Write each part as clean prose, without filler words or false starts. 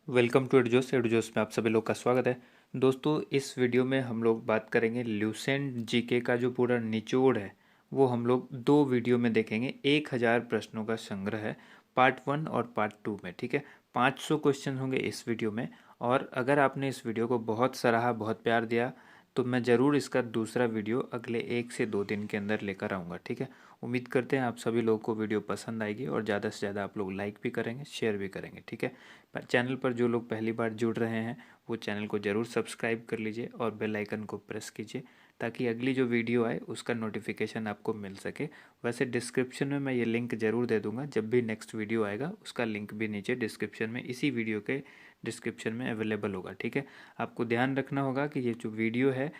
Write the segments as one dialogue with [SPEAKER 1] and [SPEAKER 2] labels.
[SPEAKER 1] Welcome to एडुजोस में आप सभी लोग का स्वागत है। दोस्तों, इस वीडियो में हम लोग बात करेंगे ल्यूसेंट जीके का जो पूरा निचोड़ है वो हम लोग दो वीडियो में देखेंगे। 1000 प्रश्नों का संग्रह है, पार्ट 1 और पार्ट 2 में। ठीक है, 500 क्वेश्चन होंगे इस वीडियो में। और अगर आपने इस वीडियो को बहुत सराहा, बहुत प्यार दिया, तो मैं ज़रूर इसका दूसरा वीडियो अगले 1 से 2 दिन के अंदर लेकर आऊँगा। ठीक है, उम्मीद करते हैं आप सभी लोगों को वीडियो पसंद आएगी और ज़्यादा से ज़्यादा आप लोग लाइक भी करेंगे, शेयर भी करेंगे। ठीक है, चैनल पर जो लोग पहली बार जुड़ रहे हैं वो चैनल को ज़रूर सब्सक्राइब कर लीजिए और बेल आइकन को प्रेस कीजिए ताकि अगली जो वीडियो आए उसका नोटिफिकेशन आपको मिल सके। वैसे डिस्क्रिप्शन में मैं ये लिंक ज़रूर दे दूंगा, जब भी नेक्स्ट वीडियो आएगा उसका लिंक भी नीचे डिस्क्रिप्शन में, इसी वीडियो के डिस्क्रिप्शन में अवेलेबल होगा। ठीक है, आपको ध्यान रखना होगा कि ये जो वीडियो है,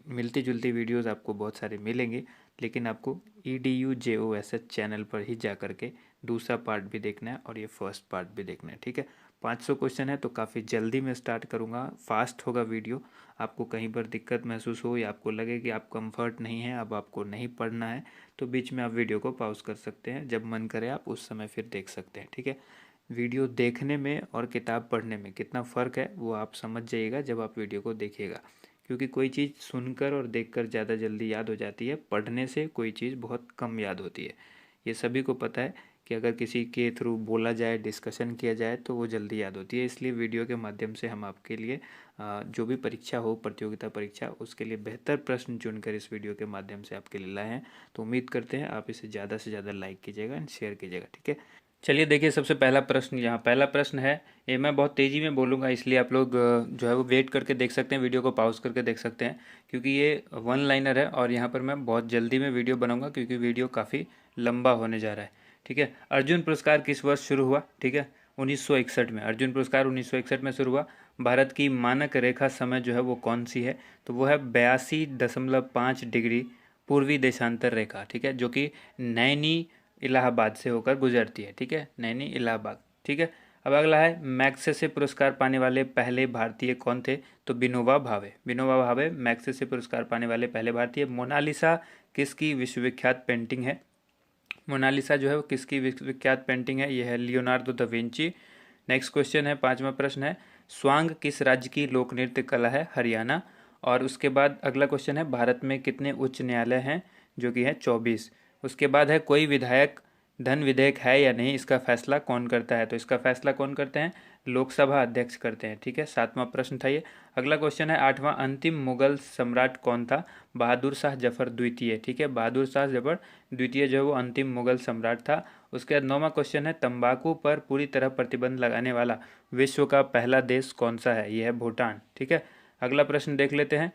[SPEAKER 1] मिलती जुलती वीडियोज़ आपको बहुत सारे मिलेंगे, लेकिन आपको EDUJOSH चैनल पर ही जा कर के दूसरा पार्ट भी देखना है और ये फर्स्ट पार्ट भी देखना है। ठीक है, 500 क्वेश्चन है तो काफ़ी जल्दी मैं स्टार्ट करूँगा, फास्ट होगा वीडियो। आपको कहीं पर दिक्कत महसूस हो या आपको लगे कि आप कंफर्ट नहीं है, अब आपको नहीं पढ़ना है, तो बीच में आप वीडियो को पॉज कर सकते हैं। जब मन करे आप उस समय फिर देख सकते हैं। ठीक है, वीडियो देखने में और किताब पढ़ने में कितना फ़र्क है वो आप समझ जाइएगा जब आप वीडियो को देखिएगा। क्योंकि कोई चीज़ सुनकर और देखकर ज़्यादा जल्दी याद हो जाती है, पढ़ने से कोई चीज़ बहुत कम याद होती है। ये सभी को पता है कि अगर किसी के थ्रू बोला जाए, डिस्कशन किया जाए तो वो जल्दी याद होती है। इसलिए वीडियो के माध्यम से हम आपके लिए जो भी परीक्षा हो, प्रतियोगिता परीक्षा, उसके लिए बेहतर प्रश्न चुनकर इस वीडियो के माध्यम से आपके लिए लाए हैं। तो उम्मीद करते हैं आप इसे ज़्यादा से ज़्यादा लाइक कीजिएगा एंड शेयर कीजिएगा। ठीक है, चलिए देखिए, सबसे पहला प्रश्न, यहाँ पहला प्रश्न है। ये मैं बहुत तेज़ी में बोलूँगा, इसलिए आप लोग जो है वो वेट करके देख सकते हैं, वीडियो को पॉज करके देख सकते हैं, क्योंकि ये वन लाइनर है और यहाँ पर मैं बहुत जल्दी में वीडियो बनाऊँगा क्योंकि वीडियो काफ़ी लंबा होने जा रहा है। ठीक है, अर्जुन पुरस्कार किस वर्ष शुरू हुआ? ठीक है, 1961 में। अर्जुन पुरस्कार 1961 में शुरू हुआ। भारत की मानक रेखा समय जो है वो कौन सी है? तो वो है 82.5 डिग्री पूर्वी देशांतर रेखा। ठीक है, जो कि नैनी इलाहाबाद से होकर गुजरती है। ठीक है, नैनी इलाहाबाद। ठीक है, अब अगला है, मैग्सेसे पुरस्कार पाने वाले पहले भारतीय कौन थे? तो विनोबा भावे। विनोबा भावे मैग्सेसे पुरस्कार पाने वाले पहले भारतीय। मोनालिसा किसकी विश्वविख्यात पेंटिंग है? मोनालिसा जो है वो किसकी विख्यात पेंटिंग है? यह है Leonardo da Vinci. Next question है, पांचवा प्रश्न है, स्वांग किस राज्य की लोक नृत्य कला है? हरियाणा। और उसके बाद अगला क्वेश्चन है, भारत में कितने उच्च न्यायालय हैं? जो कि है 24। उसके बाद है, कोई विधायक धन विधेयक है या नहीं, इसका फैसला कौन करता है? तो इसका फैसला कौन करते हैं? लोकसभा अध्यक्ष करते हैं। ठीक है, सातवां प्रश्न था ये। अगला क्वेश्चन है, आठवां, अंतिम मुगल सम्राट कौन था? बहादुर शाह जफर द्वितीय। ठीक है, बहादुर शाह जफर द्वितीय जो है वो अंतिम मुगल सम्राट था। उसके बाद नौवां क्वेश्चन है, तंबाकू पर पूरी तरह प्रतिबंध लगाने वाला विश्व का पहला देश कौन सा है? यह है भूटान। ठीक है, अगला प्रश्न देख लेते हैं,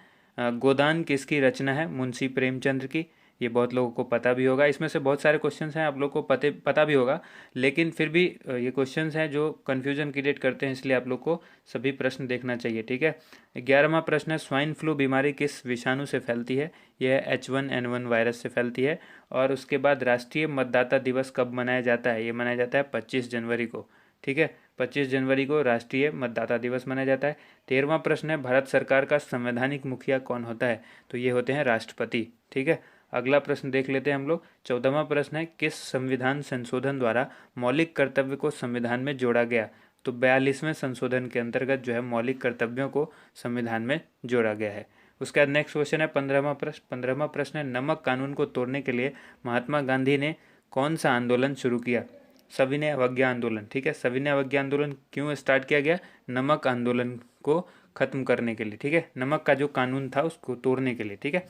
[SPEAKER 1] गोदान किसकी रचना है? मुंशी प्रेमचंद्र की। ये बहुत लोगों को पता भी होगा, इसमें से बहुत सारे क्वेश्चंस हैं आप लोग को पता भी होगा, लेकिन फिर भी ये क्वेश्चंस हैं जो कन्फ्यूजन क्रिएट करते हैं, इसलिए आप लोग को सभी प्रश्न देखना चाहिए। ठीक है, 11वां प्रश्न है, स्वाइन फ्लू बीमारी किस विषाणु से फैलती है? यह H1N1 वायरस से फैलती है। और उसके बाद राष्ट्रीय मतदाता दिवस कब मनाया जाता है? ये मनाया जाता है 25 जनवरी को। ठीक है, 25 जनवरी को राष्ट्रीय मतदाता दिवस मनाया जाता है। 13वां प्रश्न है, भारत सरकार का संवैधानिक मुखिया कौन होता है? तो ये होते हैं राष्ट्रपति। ठीक है, अगला प्रश्न देख लेते हैं हम लोग। 14वां प्रश्न है, किस संविधान संशोधन द्वारा मौलिक कर्तव्य को संविधान में जोड़ा गया? तो 42वें संशोधन के अंतर्गत जो है मौलिक कर्तव्यों को संविधान में जोड़ा गया है। उसके बाद नेक्स्ट क्वेश्चन है 15वां प्रश्न है, नमक कानून को तोड़ने के लिए महात्मा गांधी ने कौन सा आंदोलन शुरू किया? सविनय अवज्ञा आंदोलन। ठीक है, सविनय अवज्ञा आंदोलन क्यों स्टार्ट किया गया? नमक आंदोलन को खत्म करने के लिए। ठीक है, नमक का जो कानून था उसको तोड़ने के लिए। ठीक है,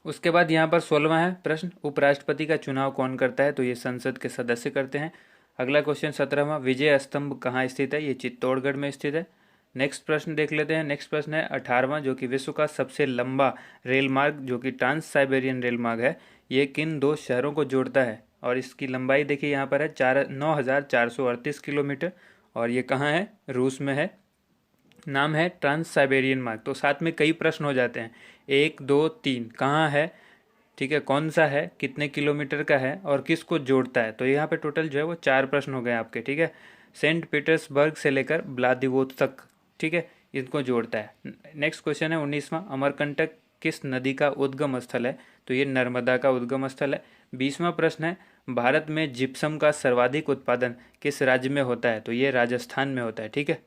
[SPEAKER 1] उसके बाद यहाँ पर 16वां है प्रश्न, उपराष्ट्रपति का चुनाव कौन करता है? तो ये संसद के सदस्य करते हैं। अगला क्वेश्चन 17वां, विजय स्तंभ कहाँ स्थित है? ये चित्तौड़गढ़ में स्थित है। नेक्स्ट प्रश्न देख लेते हैं। नेक्स्ट प्रश्न है 18वां, जो कि विश्व का सबसे लंबा रेल मार्ग जो कि ट्रांस साइबेरियन रेल मार्ग है, ये किन दो शहरों को जोड़ता है? और इसकी लंबाई देखिए यहाँ पर है 9,438 किलोमीटर, और ये कहाँ है? रूस में है। नाम है ट्रांस साइबेरियन मार्ग। तो साथ में कई प्रश्न हो जाते हैं, 1 2 3 कहाँ है? ठीक है, कौन सा है, कितने किलोमीटर का है और किसको जोड़ता है? तो यहाँ पे टोटल जो है वो 4 प्रश्न हो गए आपके। ठीक है, सेंट पीटर्सबर्ग से लेकर व्लादिवोस्तोक, ठीक है, इनको जोड़ता है। नेक्स्ट क्वेश्चन है 19वां, अमरकंटक किस नदी का उद्गम स्थल है? तो ये नर्मदा का उद्गम स्थल है। 20वां प्रश्न है, भारत में जिप्सम का सर्वाधिक उत्पादन किस राज्य में होता है? तो ये राजस्थान में होता है। ठीक है,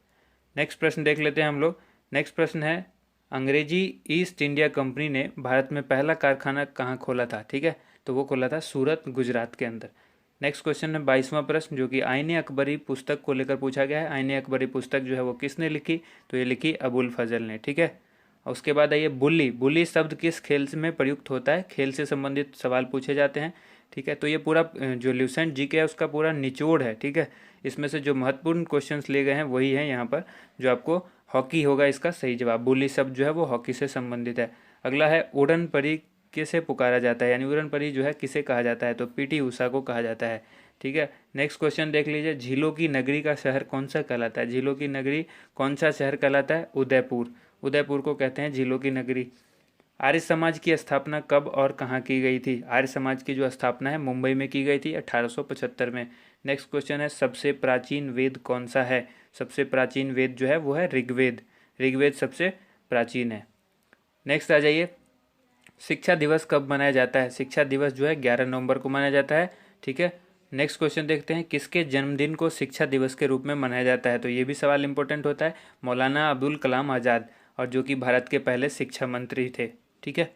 [SPEAKER 1] नेक्स्ट प्रश्न देख लेते हैं हम लोग। नेक्स्ट प्रश्न है, अंग्रेजी ईस्ट इंडिया कंपनी ने भारत में पहला कारखाना कहाँ खोला था? ठीक है, तो वो खोला था सूरत, गुजरात के अंदर। नेक्स्ट क्वेश्चन है 22वां प्रश्न, जो कि आईने अकबरी पुस्तक को लेकर पूछा गया है। आईने अकबरी पुस्तक जो है वो किसने लिखी? तो ये लिखी अबुल फजल ने। ठीक है, और उसके बाद आइए बुल्ली। बुल्ली शब्द किस खेल में प्रयुक्त होता है? खेल से संबंधित सवाल पूछे जाते हैं। ठीक है, तो ये पूरा जो ल्यूसेंट जीके है उसका पूरा निचोड़ है। ठीक है, इसमें से जो महत्वपूर्ण क्वेश्चंस लिए गए हैं वही हैं यहाँ पर। जो आपको हॉकी होगा इसका सही जवाब। बुल्ली शब्द जो है वो हॉकी से संबंधित है। अगला है उड़न परी किसे पुकारा जाता है, यानी उड़न परी जो है किसे कहा जाता है? तो पीटी उषा को कहा जाता है। ठीक है, नेक्स्ट क्वेश्चन देख लीजिए, झीलों की नगरी का शहर कौन सा कहलाता है? झीलों की नगरी कौन सा शहर कहलाता है? उदयपुर। उदयपुर को कहते हैं झीलों की नगरी। आर्य समाज की स्थापना कब और कहाँ की गई थी? आर्य समाज की जो स्थापना है मुंबई में की गई थी 1875 में। नेक्स्ट क्वेश्चन है, सबसे प्राचीन वेद कौन सा है? सबसे प्राचीन वेद जो है वो है ऋग्वेद। ऋग्वेद सबसे प्राचीन है। नेक्स्ट आ जाइए, शिक्षा दिवस कब मनाया जाता है? शिक्षा दिवस जो है 11 नवंबर को मनाया जाता है। ठीक है, नेक्स्ट क्वेश्चन देखते हैं, किसके जन्मदिन को शिक्षा दिवस के रूप में मनाया जाता है? तो ये भी सवाल इंपॉर्टेंट होता है। मौलाना अबुल कलाम आज़ाद, और जो कि भारत के पहले शिक्षा मंत्री थे। ठीक है,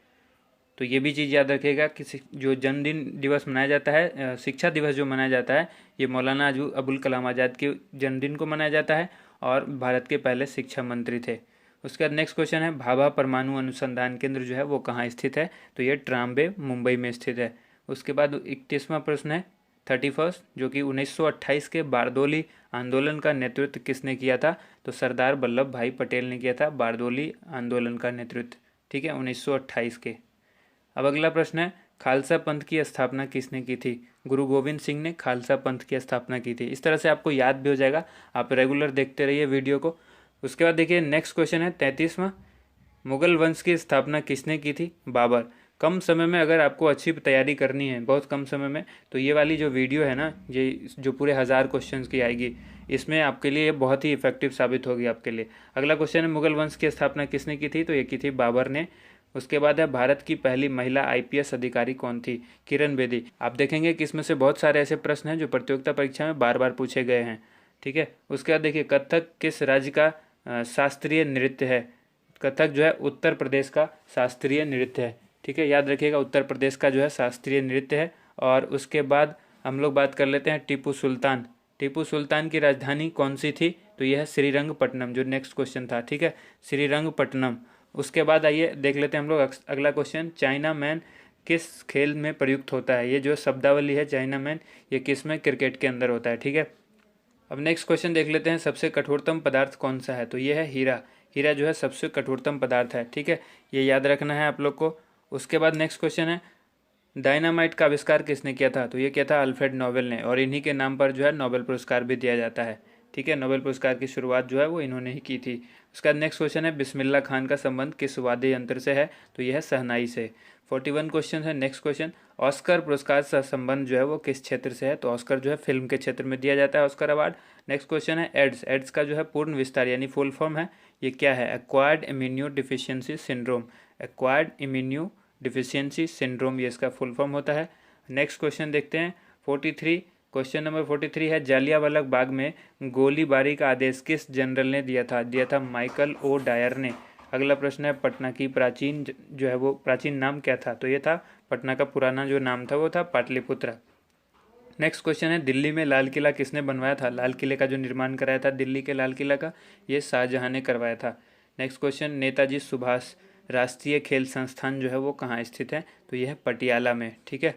[SPEAKER 1] तो ये भी चीज़ याद रखिएगा कि जो जन्मदिन दिवस मनाया जाता है, शिक्षा दिवस जो मनाया जाता है, ये मौलाना अबुल कलाम आज़ाद के जन्मदिन को मनाया जाता है और भारत के पहले शिक्षा मंत्री थे। उसके बाद नेक्स्ट क्वेश्चन है, भाभा परमाणु अनुसंधान केंद्र जो है वो कहाँ स्थित है? तो ये ट्राम्बे, मुंबई में स्थित है। उसके बाद 31वां प्रश्न है 31, जो कि 1928 के बारदोली आंदोलन का नेतृत्व किसने किया था? तो सरदार वल्लभ भाई पटेल ने किया था बारदोली आंदोलन का नेतृत्व। ठीक है, 1928 के। अब अगला प्रश्न है, खालसा पंथ की स्थापना किसने की थी? गुरु गोविंद सिंह ने खालसा पंथ की स्थापना की थी। इस तरह से आपको याद भी हो जाएगा, आप रेगुलर देखते रहिए वीडियो को। उसके बाद देखिए नेक्स्ट क्वेश्चन है 33वां, मुगल वंश की स्थापना किसने की थी? बाबर। कम समय में अगर आपको अच्छी तैयारी करनी है, बहुत कम समय में, तो ये वाली जो वीडियो है ना, ये जो पूरे 1000 क्वेश्चंस की आएगी, इसमें आपके लिए बहुत ही इफेक्टिव साबित होगी आपके लिए। अगला क्वेश्चन है, मुगल वंश की स्थापना किसने की थी? तो ये की थी बाबर ने। उसके बाद है, भारत की पहली महिला आईपीएस अधिकारी कौन थी? किरण बेदी। आप देखेंगे कि इसमें से बहुत सारे ऐसे प्रश्न हैं जो प्रतियोगिता परीक्षा में बार बार पूछे गए हैं। ठीक है, उसके बाद देखिए, कथक किस राज्य का शास्त्रीय नृत्य है? कथक जो है उत्तर प्रदेश का शास्त्रीय नृत्य है। ठीक है, याद रखिएगा, उत्तर प्रदेश का जो है शास्त्रीय नृत्य है। और उसके बाद हम लोग बात कर लेते हैं टीपू सुल्तान। टीपू सुल्तान की राजधानी कौन सी थी? तो यह है श्रीरंगपट्टनम, जो नेक्स्ट क्वेश्चन था। ठीक है, श्रीरंगपट्टनम। उसके बाद आइए देख लेते हैं हम लोग अगला क्वेश्चन, चाइना मैन किस खेल में प्रयुक्त होता है? ये जो शब्दावली है चाइना मैन, ये किस में? क्रिकेट के अंदर होता है। ठीक है, अब नेक्स्ट क्वेश्चन देख लेते हैं, सबसे कठोरतम पदार्थ कौन सा है? तो ये है हीरा। हीरा जो है सबसे कठोरतम पदार्थ है। ठीक है, ये याद रखना है आप लोग को। उसके बाद नेक्स्ट क्वेश्चन है, डायनामाइट का आविष्कार किसने किया था? तो ये किया था अल्फ्रेड नोबेल ने, और इन्हीं के नाम पर जो है नोबेल पुरस्कार भी दिया जाता है। ठीक है, नोबेल पुरस्कार की शुरुआत जो है वो इन्होंने ही की थी। उसका नेक्स्ट क्वेश्चन है, बिस्मिल्लाह खान का संबंध किस वाद्य यंत्र से है? तो यह है शहनाई से। 41 क्वेश्चन है। नेक्स्ट क्वेश्चन, ऑस्कर पुरस्कार से संबंध जो है वो किस क्षेत्र से है? तो ऑस्कर जो है फिल्म के क्षेत्र में दिया जाता है, ऑस्कर अवार्ड। नेक्स्ट क्वेश्चन है, एड्स। एड्स का जो है पूर्ण विस्तार यानी फुल फॉर्म है, ये क्या है? Acquired immuno deficiency syndrome. Acquired immuno deficiency syndrome, ये इसका फुल फॉर्म होता है। नेक्स्ट क्वेश्चन देखते हैं 43। क्वेश्चन नंबर 43 है, जालियांवाला बाग में गोलीबारी का आदेश किस जनरल ने दिया था? दिया था माइकल ओ डायर ने। अगला प्रश्न है, पटना की प्राचीन जो है वो प्राचीन नाम क्या था? तो ये था, पटना का पुराना जो नाम था वो था पाटलिपुत्र। नेक्स्ट क्वेश्चन है, दिल्ली में लाल किला किसने बनवाया था? लाल किले का जो निर्माण कराया था दिल्ली के लाल किला का, ये शाहजहां ने करवाया था। नेक्स्ट क्वेश्चन, नेताजी सुभाष राष्ट्रीय खेल संस्थान जो है वो कहाँ स्थित है? तो यह है पटियाला में। ठीक है,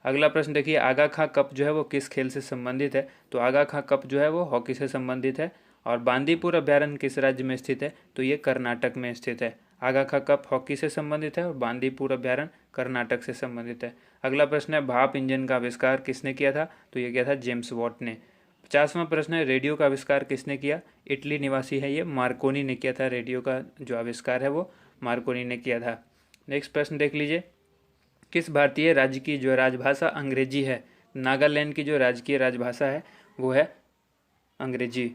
[SPEAKER 1] अगला प्रश्न देखिए, आगा खां कप जो है वो किस खेल से संबंधित है? तो आगा खां कप जो है वो हॉकी से संबंधित है। और बांदीपुर अभ्यारण्य किस राज्य में स्थित है? तो ये कर्नाटक में स्थित है। आगा खां कप हॉकी से संबंधित है और बांदीपुर अभ्यारण्य कर्नाटक से संबंधित है। अगला प्रश्न है, भाप इंजन का आविष्कार किसने किया था? तो ये किया था जेम्स वॉट ने। 50वां प्रश्न है, रेडियो का आविष्कार किसने किया? इटली निवासी है ये, मार्कोनी ने किया था। रेडियो का जो आविष्कार है वो मार्कोनी ने किया था। नेक्स्ट प्रश्न देख लीजिए, किस भारतीय राज्य की जो राजभाषा अंग्रेजी है? नागालैंड की जो राजकीय राजभाषा है वो है अंग्रेजी।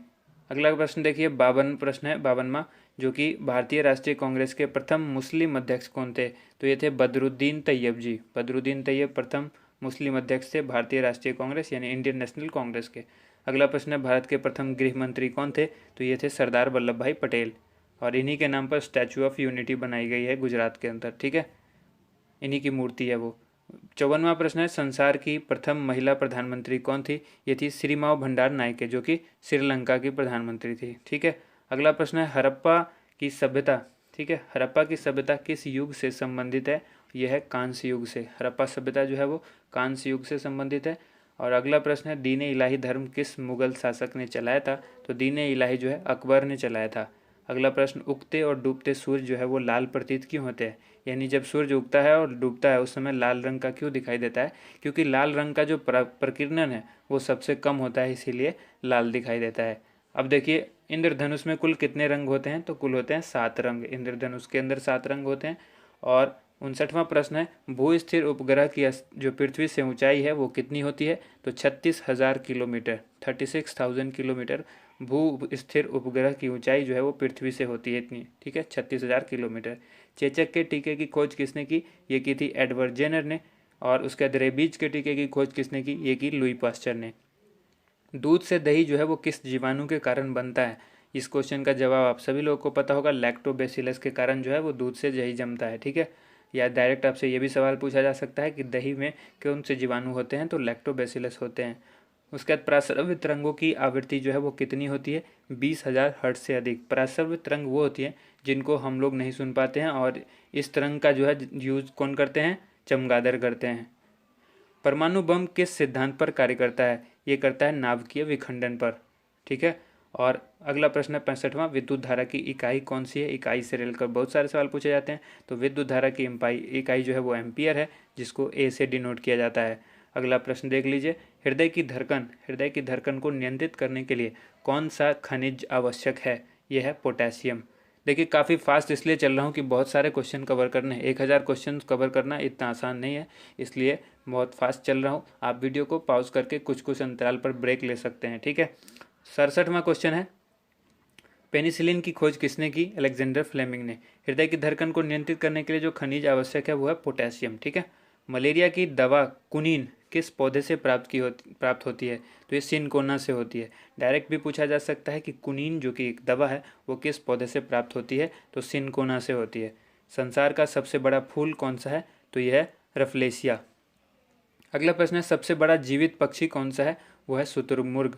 [SPEAKER 1] अगला प्रश्न देखिए, 52 प्रश्न है, 52वां, जो कि भारतीय राष्ट्रीय कांग्रेस के प्रथम मुस्लिम अध्यक्ष कौन थे? तो ये थे बदरुद्दीन तैयब जी। बदरुद्दीन तैयब प्रथम मुस्लिम अध्यक्ष थे भारतीय राष्ट्रीय कांग्रेस यानी इंडियन नेशनल कांग्रेस के। अगला प्रश्न है भारत के प्रथम गृह मंत्री कौन थे, तो ये थे सरदार वल्लभ भाई पटेल, और इन्हीं के नाम पर स्टैचू ऑफ यूनिटी बनाई गई है गुजरात के अंदर, ठीक है, इन्हीं की मूर्ति है वो। 54वां प्रश्न है संसार की प्रथम महिला प्रधानमंत्री कौन थी, ये थी श्रीमाव भंडार नायके जो कि श्रीलंका की प्रधानमंत्री थी, ठीक है। अगला प्रश्न है हड़प्पा की सभ्यता, ठीक है, हड़प्पा की सभ्यता किस युग से संबंधित है, यह है कांस्य युग से। हड़प्पा सभ्यता जो है वो कांस्य युग से संबंधित है। और अगला प्रश्न है दीन इलाही धर्म किस मुगल शासक ने चलाया था, तो दीन इलाही जो है अकबर ने चलाया था। अगला प्रश्न उगते और डूबते सूर्य जो है वो लाल प्रतीत क्यों होते हैं, यानी जब सूर्य उगता है और डूबता है उस समय लाल रंग का क्यों दिखाई देता है, क्योंकि लाल रंग का जो प्रकीर्णन है वो सबसे कम होता है, इसीलिए लाल दिखाई देता है। अब देखिए इंद्रधनुष में कुल कितने रंग होते हैं, तो कुल होते हैं 7 रंग, इंद्रधनुष के अंदर 7 रंग होते हैं। और 59वां प्रश्न है भू स्थिर उपग्रह की जो पृथ्वी से ऊंचाई है वो कितनी होती है, तो 36,000 किलोमीटर, 36,000 किलोमीटर भू स्थिर उपग्रह की ऊंचाई जो है वो पृथ्वी से होती है इतनी, ठीक है, 36,000 किलोमीटर। चेचक के टीके की खोज किसने की, ये की थी एडवर्ड जेनर ने। और उसके बाद रेबीज के टीके की खोज किसने की, ये की लुई पास्चर ने। दूध से दही जो है वो किस जीवाणु के कारण बनता है, इस क्वेश्चन का जवाब आप सभी लोगों को पता होगा, लैक्टोबैसिलस के कारण जो है वो दूध से दही जमता है, ठीक है। या डायरेक्ट आपसे ये भी सवाल पूछा जा सकता है कि दही में कौन से जीवाणु होते हैं, तो लैक्टोबैसिलस होते हैं। उसके बाद प्रासरव्य तरंगों की आवृत्ति जो है वो कितनी होती है, 20,000 हर्ट्ज से अधिक। प्रासरव्य तरंग वो होती है जिनको हम लोग नहीं सुन पाते हैं, और इस तरंग का जो है यूज कौन करते हैं, चमगादड़ करते हैं। परमाणु बम किस सिद्धांत पर कार्य करता है, ये करता है नाभिकीय विखंडन पर, ठीक है। और अगला प्रश्न है 65वां विद्युत धारा की इकाई कौन सी है, इकाई से रेलकर बहुत सारे सवाल पूछे जाते हैं। तो विद्युत धारा की इकाई जो है वो एम्पियर है, जिसको ए से डिनोट किया जाता है। अगला प्रश्न देख लीजिए हृदय की धड़कन को नियंत्रित करने के लिए कौन सा खनिज आवश्यक है, यह है पोटेशियम। देखिए काफ़ी फास्ट इसलिए चल रहा हूँ कि बहुत सारे क्वेश्चन कवर करने हैं, 1000 क्वेश्चन कवर करना इतना आसान नहीं है, इसलिए बहुत फास्ट चल रहा हूँ। आप वीडियो को पॉज करके कुछ कुछ अंतराल पर ब्रेक ले सकते हैं, ठीक है। 67वां क्वेश्चन है पेनिसिलिन की खोज किसने की, अलेक्जेंडर फ्लेमिंग ने। हृदय की धड़कन को नियंत्रित करने के लिए जो खनिज आवश्यक है वो है पोटेशियम, ठीक है। मलेरिया की दवा कुनीन किस पौधे से प्राप्त होती है, तो ये सिनकोना से होती है। डायरेक्ट भी पूछा जा सकता है कि कुनीन जो कि एक दवा है वो किस पौधे से प्राप्त होती है, तो सिनकोना से होती है। संसार का सबसे बड़ा फूल कौन सा है, तो यह है रफलेसिया। अगला प्रश्न है सबसे बड़ा जीवित पक्षी कौन सा है, वो है शुतुरमुर्ग,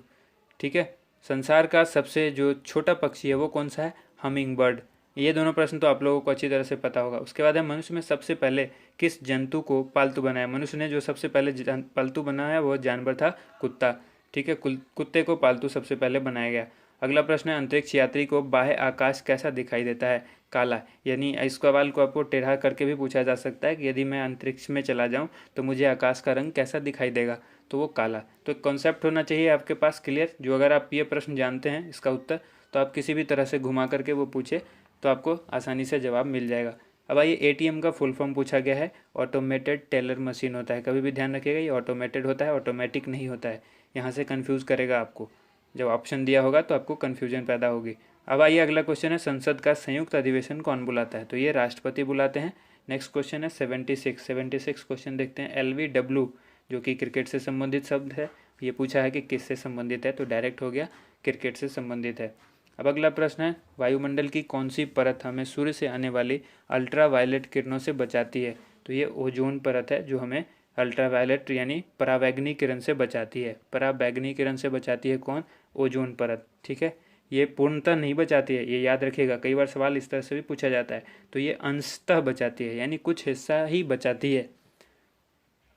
[SPEAKER 1] ठीक है। संसार का सबसे जो छोटा पक्षी है वो कौन सा है, हमिंग बर्ड। ये दोनों प्रश्न तो आप लोगों को अच्छी तरह से पता होगा। उसके बाद है मनुष्य में सबसे पहले किस जंतु को पालतू बनाया, मनुष्य ने जो सबसे पहले पालतू बनाया वो जानवर था कुत्ता, ठीक है, कुत्ते को पालतू सबसे पहले बनाया गया। अगला प्रश्न है अंतरिक्ष यात्री को बाह्य आकाश कैसा दिखाई देता है, काला। यानी इस सवाल को आपको टेढ़ा करके भी पूछा जा सकता है कि यदि मैं अंतरिक्ष में चला जाऊं तो मुझे आकाश का रंग कैसा दिखाई देगा, तो वो काला। तो एक कॉन्सेप्ट होना चाहिए आपके पास क्लियर, जो अगर आप ये प्रश्न जानते हैं इसका उत्तर, तो आप किसी भी तरह से घुमा करके वो पूछे तो आपको आसानी से जवाब मिल जाएगा। अब आइए एटीएम का फुल फॉर्म पूछा गया है, ऑटोमेटेड टेलर मशीन होता है। कभी भी ध्यान रखिएगा ये ऑटोमेटेड होता है, ऑटोमेटिक नहीं होता है। यहाँ से कन्फ्यूज़ करेगा आपको, जब ऑप्शन दिया होगा तो आपको कन्फ्यूजन पैदा होगी। अब आइए अगला क्वेश्चन है संसद का संयुक्त अधिवेशन कौन बुलाता है, तो ये राष्ट्रपति बुलाते हैं। नेक्स्ट क्वेश्चन है 76 क्वेश्चन देखते हैं। LBW जो कि क्रिकेट से संबंधित शब्द है, ये पूछा है कि किससे संबंधित है, तो डायरेक्ट हो गया क्रिकेट से संबंधित है। अब अगला प्रश्न है वायुमंडल की कौन सी परत हमें सूर्य से आने वाली अल्ट्रा वायलेट किरणों से बचाती है, तो ये ओजोन परत है जो हमें अल्ट्रा वायलेट यानी पराबैंगनी किरण से बचाती है। पराबैंगनी किरण से बचाती है कौन, ओजोन परत, ठीक है। ये पूर्णतः नहीं बचाती है, ये याद रखिएगा, कई बार सवाल इस तरह से भी पूछा जाता है। तो ये अंशतः बचाती है, यानी कुछ हिस्सा ही बचाती है।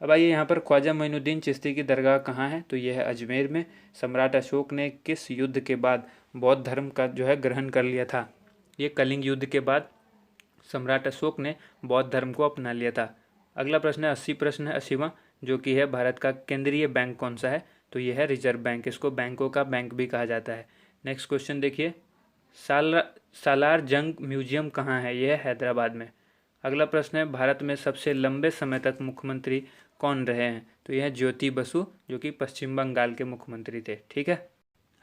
[SPEAKER 1] अब आइए यहाँ पर ख्वाजा मोइनुद्दीन चिश्ती की दरगाह कहाँ है, तो यह है अजमेर में। सम्राट अशोक ने किस युद्ध के बाद बौद्ध धर्म का जो है ग्रहण कर लिया था, ये कलिंग युद्ध के बाद सम्राट अशोक ने बौद्ध धर्म को अपना लिया था। अगला प्रश्न है 80 प्रश्न है 80वां, जो कि है भारत का केंद्रीय बैंक कौन सा है, तो यह है रिजर्व बैंक, इसको बैंकों का बैंक भी कहा जाता है। नेक्स्ट क्वेश्चन देखिए सालार जंग म्यूजियम कहाँ है, यह है हैदराबाद में। अगला प्रश्न है भारत में सबसे लंबे समय तक मुख्यमंत्री कौन रहे हैं, तो यह ज्योति बसु जो कि पश्चिम बंगाल के मुख्यमंत्री थे, ठीक है।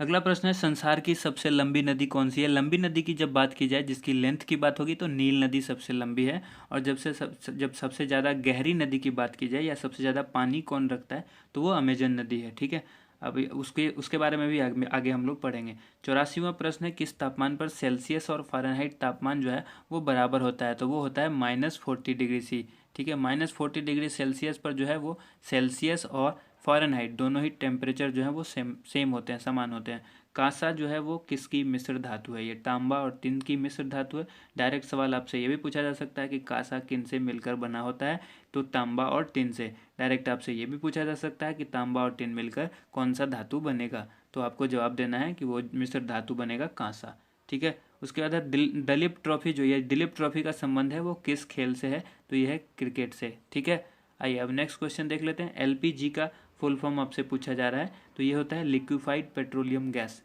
[SPEAKER 2] अगला प्रश्न है, संसार की सबसे लंबी नदी कौन सी है? लंबी नदी की जब बात की जाए, जिसकी लेंथ की बात होगी, तो नील नदी सबसे लंबी है। और जब सबसे ज़्यादा गहरी नदी की बात की जाए या सबसे ज़्यादा पानी कौन रखता है, तो वो अमेजन नदी है। ठीक है, अब उसके उसके बारे में भी आगे हम लोग पढ़ेंगे। 84वां प्रश्न है, किस तापमान पर सेल्सियस और फ़ारेनहाइट तापमान जो है वो बराबर होता है? तो वो होता है -40 डिग्री C। ठीक है, -40 डिग्री सेल्सियस पर जो है वो सेल्सियस और फ़ारेनहाइट दोनों ही टेम्परेचर जो है वो सेम होते हैं, समान होते हैं। कांसा जो है वो किसकी मिश्र धातु है? ये तांबा और टिन की मिश्र धातु है। डायरेक्ट सवाल आपसे ये भी पूछा जा सकता है कि कांसा किन से मिलकर बना होता है? तो तांबा और टिन से। डायरेक्ट आपसे ये भी पूछा जा सकता है कि तांबा और टिन मिलकर कौन सा धातु बनेगा? तो आपको जवाब देना है कि वो मिश्र धातु बनेगा कांसा। ठीक है, उसके बाद है दलीप ट्रॉफी। जो ये दलीप ट्रॉफी का संबंध है वो किस खेल से है? तो यह है क्रिकेट से। ठीक है, आइए अब नेक्स्ट क्वेश्चन देख लेते हैं। एलपीजी का फुल फॉर्म आपसे पूछा जा रहा है, तो ये होता है लिक्विफाइड पेट्रोलियम गैस।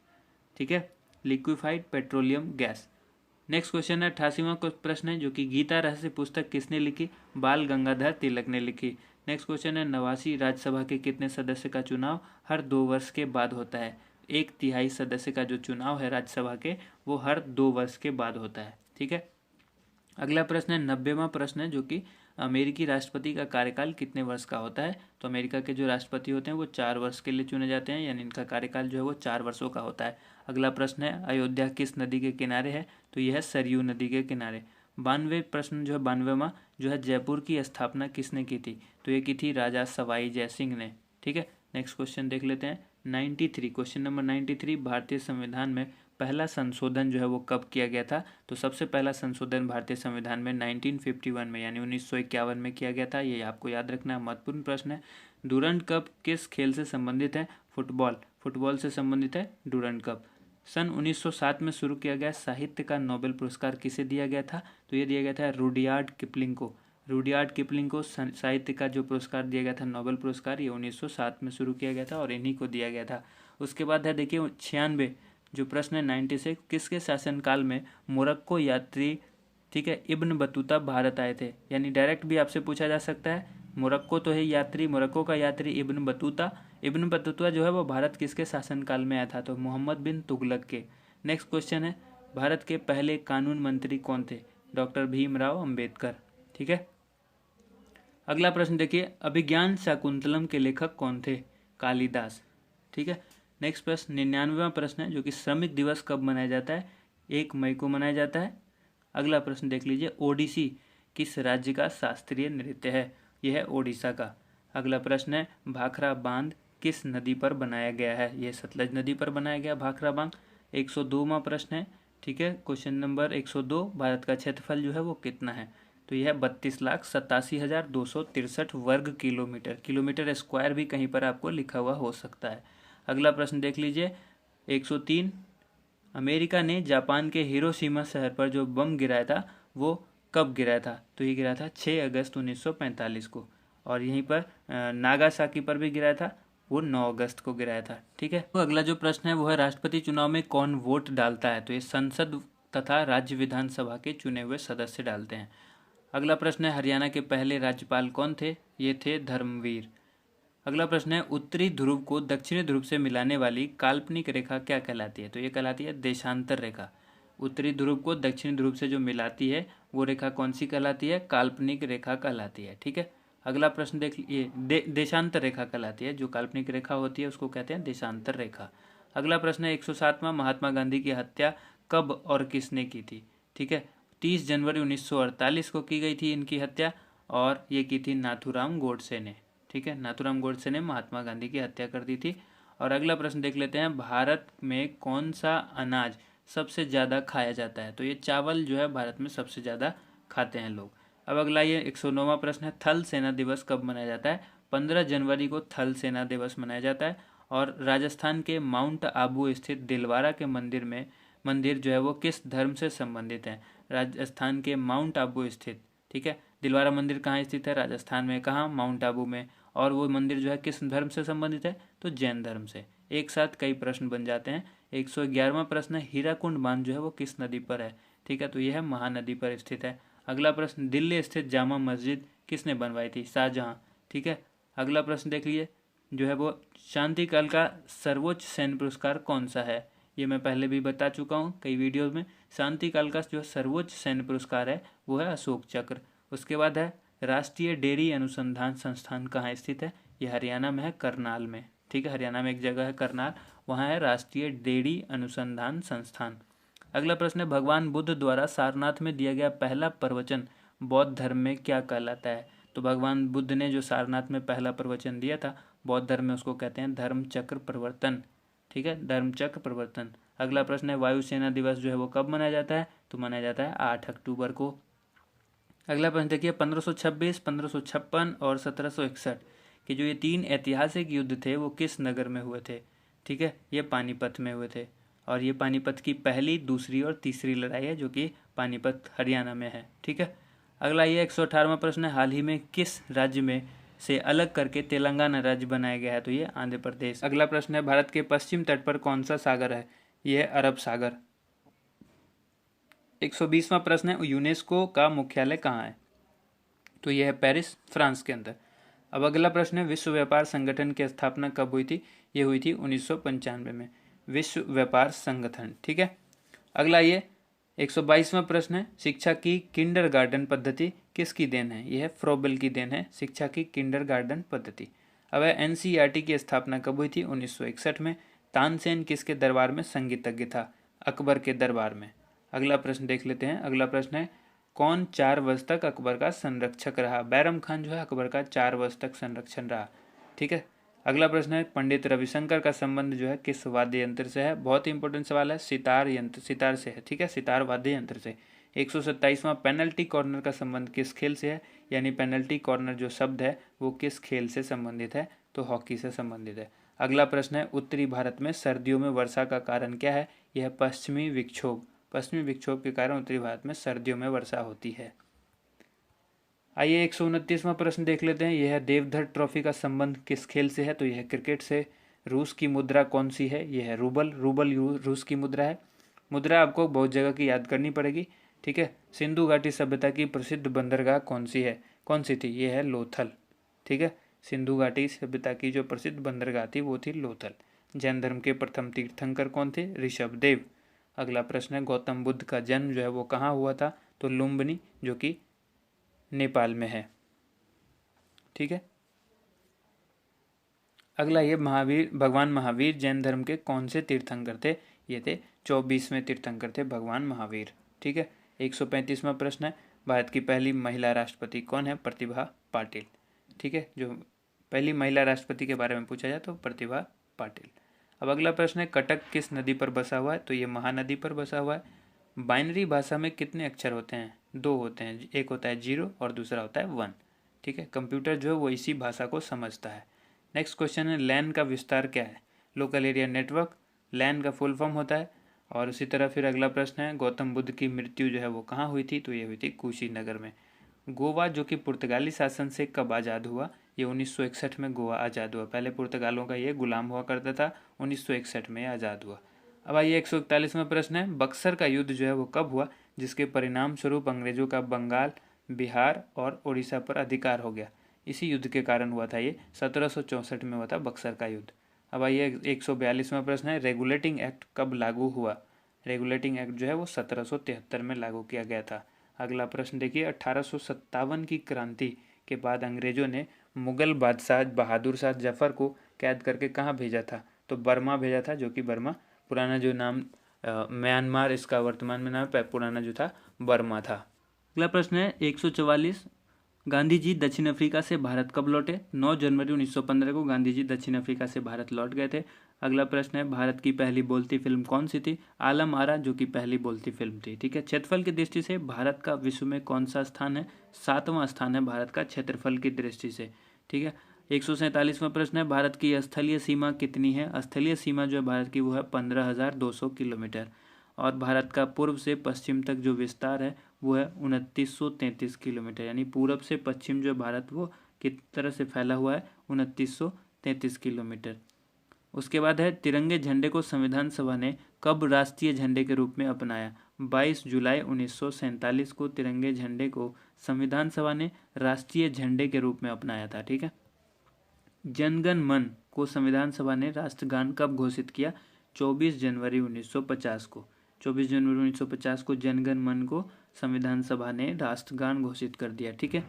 [SPEAKER 2] ठीक है, liquefied petroleum gas. Next question है 88वां प्रश्न है, जो कि गीता रहस्य पुस्तक किसने लिखी? बाल गंगाधर तिलक ने लिखी। नेक्स्ट क्वेश्चन है, 89 राज्यसभा के कितने सदस्य का चुनाव हर 2 वर्ष के बाद होता है? 1/3 सदस्य का जो चुनाव है राज्यसभा के, वो हर 2 वर्ष के बाद होता है। ठीक है, अगला प्रश्न है 90वां प्रश्न है, जो कि अमेरिकी राष्ट्रपति का कार्यकाल कितने वर्ष का होता है? तो अमेरिका के जो राष्ट्रपति होते हैं वो 4 वर्ष के लिए चुने जाते हैं, यानी इनका कार्यकाल जो है वो 4 वर्षों का होता है। अगला प्रश्न है, अयोध्या किस नदी के किनारे है? तो यह है सरयू नदी के किनारे। 92 प्रश्न जो है 92वां जो है, जयपुर की स्थापना किसने की थी? तो ये की थी राजा सवाई जय सिंह ने। ठीक है, नेक्स्ट क्वेश्चन देख लेते हैं 93। क्वेश्चन नंबर 93, भारतीय संविधान में पहला संशोधन जो है वो कब किया गया था? तो सबसे पहला संशोधन भारतीय संविधान में 1951 में यानी 1951 में किया गया था। ये आपको याद रखना महत्वपूर्ण प्रश्न है। डूरंड कप किस खेल से संबंधित है? फुटबॉल से संबंधित है डूरंड कप। सन 1907 में शुरू किया गया साहित्य का नोबेल पुरस्कार किसे दिया गया था? तो ये दिया गया था रुडयार्ड किपलिंग को। रुडयार्ड किपलिंग को साहित्य का जो पुरस्कार दिया गया था, नोबेल पुरस्कार, ये 1907 में शुरू किया गया था और इन्हीं को दिया गया था। उसके बाद है देखिए 96 जो प्रश्न है 96, किसके शासनकाल में मोरक्को यात्री, ठीक है, इब्न बतूता भारत आए थे? यानी डायरेक्ट भी आपसे पूछा जा सकता है। मोरक्को तो है यात्री, मोरक्को का यात्री इब्न बतूता जो है वो भारत किसके शासनकाल में आया था? तो मोहम्मद बिन तुगलक के। नेक्स्ट क्वेश्चन है, भारत के पहले कानून मंत्री कौन थे? डॉक्टर भीमराव अंबेडकर। ठीक है, अगला प्रश्न देखिए, अभिज्ञान शाकुंतलम के लेखक कौन थे? कालिदास। ठीक है, नेक्स्ट प्रश्न 99वां प्रश्न है, जो कि श्रमिक दिवस कब मनाया जाता है? 1 मई को मनाया जाता है। अगला प्रश्न देख लीजिए, ओडिसी किस राज्य का शास्त्रीय नृत्य है? यह है ओडिशा का। अगला प्रश्न है, भाखड़ा बांध किस नदी पर बनाया गया है? यह सतलज नदी पर बनाया गया भाखड़ा बांध। 102वां प्रश्न है, ठीक है, क्वेश्चन नंबर 102, भारत का क्षेत्रफल जो है वो कितना है? तो यह 32,87,263 वर्ग किलोमीटर। किलोमीटर स्क्वायर भी कहीं पर आपको लिखा हुआ हो सकता है। अगला प्रश्न देख लीजिए 103, अमेरिका ने जापान के हिरोशिमा शहर पर जो बम गिराया था वो कब गिराया था? तो ये गिराया था 6 अगस्त 1945 को। और यहीं पर नागासाकी पर भी गिराया था, वो 9 अगस्त को गिराया था। ठीक है, तो अगला जो प्रश्न है वो है, राष्ट्रपति चुनाव में कौन वोट डालता है? तो ये संसद तथा राज्य विधानसभा के चुने हुए सदस्य डालते हैं। अगला प्रश्न है, हरियाणा के पहले राज्यपाल कौन थे? ये थे धर्मवीर। अगला प्रश्न है, उत्तरी ध्रुव को दक्षिणी ध्रुव से मिलाने वाली काल्पनिक रेखा क्या कहलाती है? तो ये कहलाती है देशांतर रेखा। उत्तरी ध्रुव को दक्षिणी ध्रुव से जो मिलाती है वो रेखा कौन सी कहलाती है? काल्पनिक रेखा कहलाती है। ठीक है, अगला प्रश्न देख लीजिए, देशांतर रेखा कहलाती है। जो काल्पनिक रेखा होती है उसको कहते हैं देशांतर रेखा। अगला प्रश्न है 107वां, महात्मा गांधी की हत्या कब और किसने की थी? ठीक है, 30 जनवरी 1948 को की गई थी इनकी हत्या, और ये की थी नाथूराम गोडसे ने। ठीक है, नाथूराम गोडसे ने महात्मा गांधी की हत्या कर दी थी। और अगला प्रश्न देख लेते हैं, भारत में कौन सा अनाज सबसे ज़्यादा खाया जाता है? तो ये चावल जो है भारत में सबसे ज़्यादा खाते हैं लोग। अब अगला ये 109वां प्रश्न है, थल सेना दिवस कब मनाया जाता है? 15 जनवरी को थल सेना दिवस मनाया जाता है। और राजस्थान के माउंट आबू स्थित दिलवारा के मंदिर जो है वो किस धर्म से संबंधित है? राजस्थान के माउंट आबू स्थित, ठीक है, दिलवारा मंदिर कहाँ स्थित है? राजस्थान में। कहाँ? माउंट आबू में। और वो मंदिर जो है किस धर्म से संबंधित है? तो जैन धर्म से। एक साथ कई प्रश्न बन जाते हैं। 111वां प्रश्न है, हीराकुंड बांध जो है वो किस नदी पर है? ठीक है, तो यह है महानदी पर स्थित है। अगला प्रश्न, दिल्ली स्थित जामा मस्जिद किसने बनवाई थी? शाहजहां। ठीक है, अगला प्रश्न देख लीजिए, जो है वो शांति काल का सर्वोच्च सैन्य पुरस्कार कौन सा है? ये मैं पहले भी बता चुका हूँ कई वीडियो में। शांति काल का जो सर्वोच्च सैन्य पुरस्कार है वो है अशोक चक्र। उसके बाद है राष्ट्रीय डेयरी अनुसंधान संस्थान कहाँ स्थित है? ये हरियाणा में है, करनाल में। ठीक है, हरियाणा में एक जगह है करनाल, वहाँ है राष्ट्रीय डेयरी अनुसंधान संस्थान। अगला प्रश्न है भगवान बुद्ध द्वारा सारनाथ में दिया गया पहला प्रवचन बौद्ध धर्म में क्या कहलाता है? तो भगवान बुद्ध ने जो सारनाथ में पहला प्रवचन दिया था बौद्ध धर्म में, उसको कहते हैं धर्म चक्र प्रवर्तन। ठीक है, धर्म चक्र प्रवर्तन। अगला प्रश्न है वायुसेना दिवस जो है वो कब मनाया जाता है? तो मनाया जाता है 8 अक्टूबर को। अगला प्रश्न देखिए 1526, 1556 और 1761 के जो ये 3 ऐतिहासिक युद्ध थे वो किस नगर में हुए थे? ठीक है, ये पानीपत में हुए थे। और ये पानीपत की पहली, दूसरी और तीसरी लड़ाई है जो कि पानीपत हरियाणा में है। ठीक है, अगला ये 118वां प्रश्न है हाल ही में किस राज्य में से अलग करके तेलंगाना राज्य बनाया गया है? तो ये आंध्र प्रदेश। अगला प्रश्न है भारत के पश्चिम तट पर कौन सा सागर है? यह है अरब सागर। 120वां प्रश्न है यूनेस्को का मुख्यालय कहाँ है? तो यह है पेरिस, फ्रांस के अंदर। अब अगला प्रश्न है विश्व व्यापार संगठन की स्थापना कब हुई थी? ये हुई थी 1995 में, विश्व व्यापार संगठन। ठीक है, अगला ये 122वां प्रश्न है शिक्षा की किंडरगार्टन पद्धति किसकी देन है? यह है फ्रोबेल की देन है, शिक्षा की किंडरगार्टन पद्धति। अब एनसीईआरटी की स्थापना कब हुई थी? 1961 में। तानसेन किसके दरबार में संगीतज्ञ था? अकबर के दरबार में। अगला प्रश्न देख लेते हैं। अगला प्रश्न है कौन 4 वर्ष तक अकबर का संरक्षक रहा? बैरम खान जो है अकबर का 4 वर्ष तक संरक्षण रहा। ठीक है, अगला प्रश्न है पंडित रविशंकर का संबंध जो है किस वाद्य यंत्र से है? बहुत ही इंपॉर्टेंट सवाल है, सितार यंत्र, सितार से है। ठीक है, सितार वाद्य यंत्र से। 127वां पेनल्टी कॉर्नर का संबंध किस खेल से है? यानी पेनल्टी कॉर्नर जो शब्द है वो किस खेल से संबंधित है? तो हॉकी से संबंधित है। अगला प्रश्न है उत्तरी भारत में सर्दियों में वर्षा का कारण क्या है? यह पश्चिमी विक्षोभ। पश्चिमी विक्षोभ के कारण उत्तरी भारत में सर्दियों में वर्षा होती है। आइए 129वां प्रश्न देख लेते हैं। यह देवधर ट्रॉफी का संबंध किस खेल से है? तो यह क्रिकेट से। रूस की मुद्रा कौन सी है? यह है रूबल। रूबल रूस की मुद्रा है। मुद्रा आपको बहुत जगह की याद करनी पड़ेगी। ठीक है, सिंधु घाटी सभ्यता की प्रसिद्ध बंदरगाह कौन सी है? कौन सी थी? यह है लोथल। ठीक है, सिंधु घाटी सभ्यता की जो प्रसिद्ध बंदरगाह थी वो थी लोथल। जैन धर्म के प्रथम तीर्थंकर कौन थे? ऋषभदेव। अगला प्रश्न है गौतम बुद्ध का जन्म जो है वो कहाँ हुआ था? तो लुम्बिनी जो कि नेपाल में है। ठीक है, अगला ये भगवान महावीर जैन धर्म के कौन से तीर्थंकर थे? ये थे 24वें तीर्थंकर थे भगवान महावीर। ठीक है, 135वां प्रश्न है भारत की पहली महिला राष्ट्रपति कौन है? प्रतिभा पाटिल। ठीक है, जो पहली महिला राष्ट्रपति के बारे में पूछा जाए तो प्रतिभा पाटिल। अब अगला प्रश्न है कटक किस नदी पर बसा हुआ है? तो ये महानदी पर बसा हुआ है। बाइनरी भाषा में कितने अक्षर होते हैं? 2 होते हैं, एक होता है 0 और दूसरा होता है 1। ठीक है, कंप्यूटर जो है वो इसी भाषा को समझता है। नेक्स्ट क्वेश्चन है लैन का विस्तार क्या है? लोकल एरिया नेटवर्क, लैन का फुल फॉर्म होता है। और उसी तरह फिर अगला प्रश्न है गौतम बुद्ध की मृत्यु जो है वो कहाँ हुई थी? तो ये हुई थी कुशीनगर में। गोवा जो कि पुर्तगाली शासन से कब आज़ाद हुआ? ये 1961 में गोवा आज़ाद हुआ। पहले पुर्तगालों का ये गुलाम हुआ करता था, 1961 में आज़ाद हुआ। अब आइए 141वां प्रश्न है बक्सर का युद्ध जो है वो कब हुआ जिसके परिणाम स्वरूप अंग्रेजों का बंगाल, बिहार और उड़ीसा पर अधिकार हो गया? इसी युद्ध के कारण हुआ था, ये 1764 में हुआ था बक्सर का युद्ध। अब आइए 142वां प्रश्न है रेगुलेटिंग एक्ट कब लागू हुआ? रेगुलेटिंग एक्ट जो है वो 1773 में लागू किया गया था। अगला प्रश्न देखिए 1857 की क्रांति के बाद अंग्रेजों ने मुगल बादशाह बहादुर शाह जफर को कैद करके कहाँ भेजा था? तो बर्मा भेजा था, जो कि बर्मा पुराना जो नाम म्यांमार इसका वर्तमान में नाम पुराना जो था बर्मा था। अगला प्रश्न है 144 गांधी जी दक्षिण अफ्रीका से भारत कब लौटे? 9 जनवरी 1915 को गांधी जी दक्षिण अफ्रीका से भारत लौट गए थे। अगला प्रश्न है भारत की पहली बोलती फिल्म कौन सी थी? आलम आरा जो कि पहली बोलती फिल्म थी। ठीक है, क्षेत्रफल की दृष्टि से भारत का विश्व में कौन सा स्थान है? 7वां स्थान है भारत का क्षेत्रफल की दृष्टि से। ठीक है, 147वां प्रश्न है भारत की स्थलीय सीमा कितनी है? स्थलीय सीमा जो है भारत की वो है 15,200 किलोमीटर। और भारत का पूर्व से पश्चिम तक जो विस्तार है वो है 2933 किलोमीटर। यानी पूरब से पश्चिम जो भारत वो किस तरह से फैला हुआ है? 2933 किलोमीटर। उसके बाद है तिरंगे झंडे को संविधान सभा ने कब राष्ट्रीय झंडे के रूप में अपनाया? 22 जुलाई 1947 को तिरंगे झंडे को संविधान सभा ने राष्ट्रीय झंडे के रूप में अपनाया था। ठीक है, जनगण मन को संविधान सभा ने राष्ट्रगान कब घोषित किया? 24 जनवरी 1950 को। 24 जनवरी 1950 को जनगण मन को संविधान सभा ने राष्ट्रगान घोषित कर दिया। ठीक है।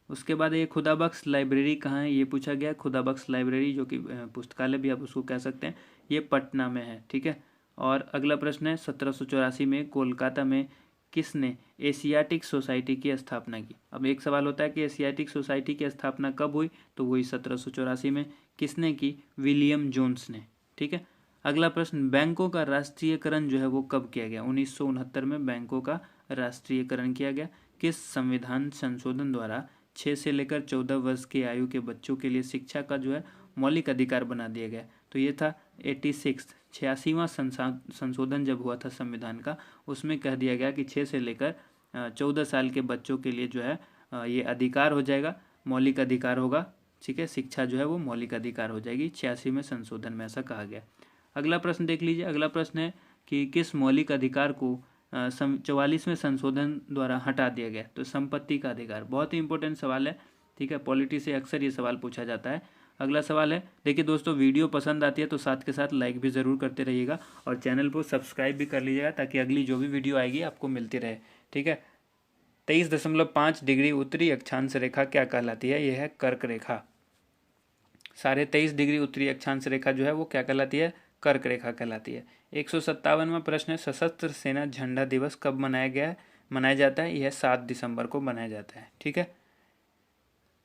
[SPEAKER 2] उसके बाद ये खुदाबख्श लाइब्रेरी कहाँ है, ये पूछा गया। खुदाबख्श लाइब्रेरी जो कि पुस्तकालय भी आप उसको कह सकते हैं, ये पटना में है। ठीक है। और अगला प्रश्न है 1784 में कोलकाता में किसने एशियाटिक सोसाइटी की स्थापना की? अब एक सवाल होता है कि एशियाटिक सोसाइटी की स्थापना कब हुई, तो वही 1784 में। किसने की? विलियम जोन्स ने। ठीक है। अगला प्रश्न, बैंकों का राष्ट्रीयकरण जो है वो कब किया गया? 1969 में बैंकों का राष्ट्रीयकरण किया गया। किस संविधान संशोधन द्वारा 6 से लेकर 14 वर्ष की आयु के बच्चों के लिए शिक्षा का जो है मौलिक अधिकार बना दिया गया? तो ये था 86वां संशोधन जब हुआ था संविधान का, उसमें कह दिया गया कि 6 से लेकर 14 साल के बच्चों के लिए जो है ये अधिकार हो जाएगा, मौलिक अधिकार होगा। ठीक है। शिक्षा जो है वो मौलिक अधिकार हो जाएगी। 86वें संशोधन में ऐसा कहा गया। अगला प्रश्न देख लीजिए। अगला प्रश्न है कि किस मौलिक अधिकार को 44वें संशोधन द्वारा हटा दिया गया? तो संपत्ति का अधिकार। बहुत ही इंपॉर्टेंट सवाल है। ठीक है। पॉलिटी से अक्सर ये सवाल पूछा जाता है। अगला सवाल है, देखिए दोस्तों, वीडियो पसंद आती है तो साथ के साथ लाइक भी ज़रूर करते रहिएगा और चैनल को सब्सक्राइब भी कर लीजिएगा ताकि अगली जो भी वीडियो आएगी आपको मिलती रहे। ठीक है। 23.5 डिग्री उत्तरी अक्षांश रेखा क्या कहलाती है? यह है कर्क रेखा। 23.5 डिग्री उत्तरी अक्षांश रेखा जो है वो क्या कहलाती है? कर्क रेखा कहलाती है। 157वां प्रश्न है, सशस्त्र सेना झंडा दिवस कब मनाया जाता है? यह 7 दिसंबर को मनाया जाता है। ठीक है।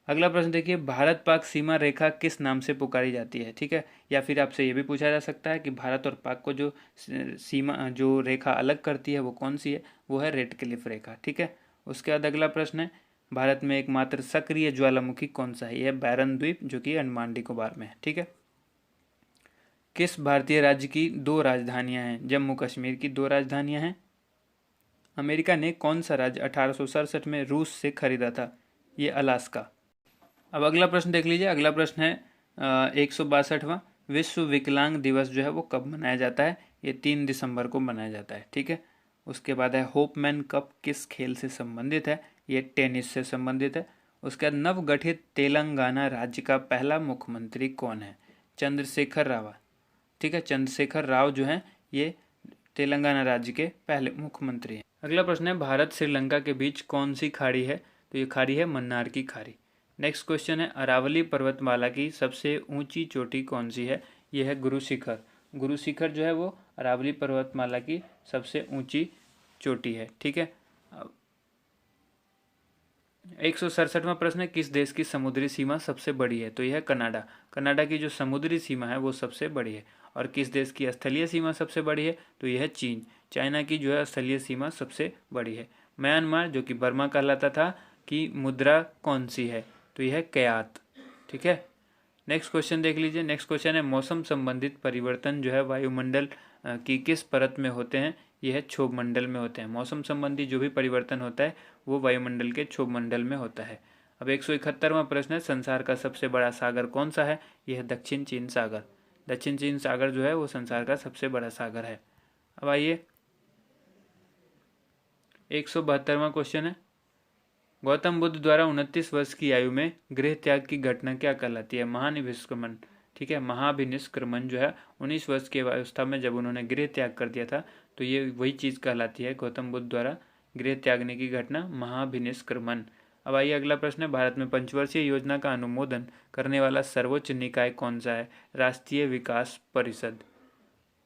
[SPEAKER 2] अगला प्रश्न देखिए, भारत पाक सीमा रेखा किस नाम से पुकारी जाती है? ठीक है। या फिर आपसे ये भी पूछा जा सकता है कि भारत और पाक को जो सीमा जो रेखा अलग करती है वो कौन सी है? वो है रेड क्लिफ रेखा। ठीक है। उसके बाद अगला प्रश्न है, भारत में एकमात्र सक्रिय ज्वालामुखी कौन सा है? यह बैरन द्वीप जो कि अंडमान निकोबार में है। ठीक है। किस भारतीय राज्य की 2 राजधानियां हैं? जम्मू कश्मीर की 2 राजधानियां हैं। अमेरिका ने कौन सा राज्य 1867 में रूस से खरीदा था? ये अलास्का। अब अगला प्रश्न देख लीजिए। अगला प्रश्न है 162वां, विश्व विकलांग दिवस जो है वो कब मनाया जाता है? ये 3 दिसंबर को मनाया जाता है। ठीक है। उसके बाद है होपमैन कप किस खेल से संबंधित है? ये टेनिस से संबंधित है। उसके बाद नवगठित तेलंगाना राज्य का पहला मुख्यमंत्री कौन है? चंद्रशेखर राव। ठीक है। चंद्रशेखर राव जो है ये तेलंगाना राज्य के पहले मुख्यमंत्री हैं। अगला प्रश्न है, भारत श्रीलंका के बीच कौन सी खाड़ी है? तो ये खाड़ी है मन्नार की खाड़ी। नेक्स्ट क्वेश्चन है, अरावली पर्वतमाला की सबसे ऊंची चोटी कौन सी है? यह है गुरु शिखर। गुरु शिखर जो है वो अरावली पर्वतमाला की सबसे ऊंची चोटी है। ठीक है। 167वां प्रश्न है, किस देश की समुद्री सीमा सबसे बड़ी है? तो यह है कनाडा। कनाडा की जो समुद्री सीमा है वो सबसे बड़ी है। और किस देश की स्थलीय सीमा सबसे बड़ी है? तो यह है चीन। चाइना की जो है स्थलीय सीमा सबसे बड़ी है। म्यांमार जो कि बर्मा कहलाता था की मुद्रा कौन सी है? तो यह है क्यात। ठीक है। नेक्स्ट क्वेश्चन देख लीजिए। नेक्स्ट क्वेश्चन है, मौसम संबंधित परिवर्तन जो है वायुमंडल की किस परत में होते हैं? यह है क्षोभ मंडल में होते हैं। मौसम संबंधी जो भी परिवर्तन होता है वो वायुमंडल के क्षोभ मंडल में होता है। अब 171वां प्रश्न है, संसार का सबसे बड़ा सागर कौन सा है? यह है दक्षिण चीन सागर। दक्षिण चीन सागर जो है वो संसार का सबसे बड़ा सागर है। अब आइए 172वां क्वेश्चन है, गौतम बुद्ध द्वारा 29 वर्ष की आयु में गृह त्याग की घटना क्या कहलाती है? महानिष्क्रमण। ठीक है। महाभिनिष्क्रमण जो है 19 वर्ष की अवस्था में जब उन्होंने गृह त्याग कर दिया था तो ये वही चीज़ कहलाती है, गौतम बुद्ध द्वारा गृह त्यागने की घटना महाभिनिष्क्रमण। अब आइए अगला प्रश्न है, भारत में पंचवर्षीय योजना का अनुमोदन करने वाला सर्वोच्च निकाय कौन सा है? राष्ट्रीय विकास परिषद।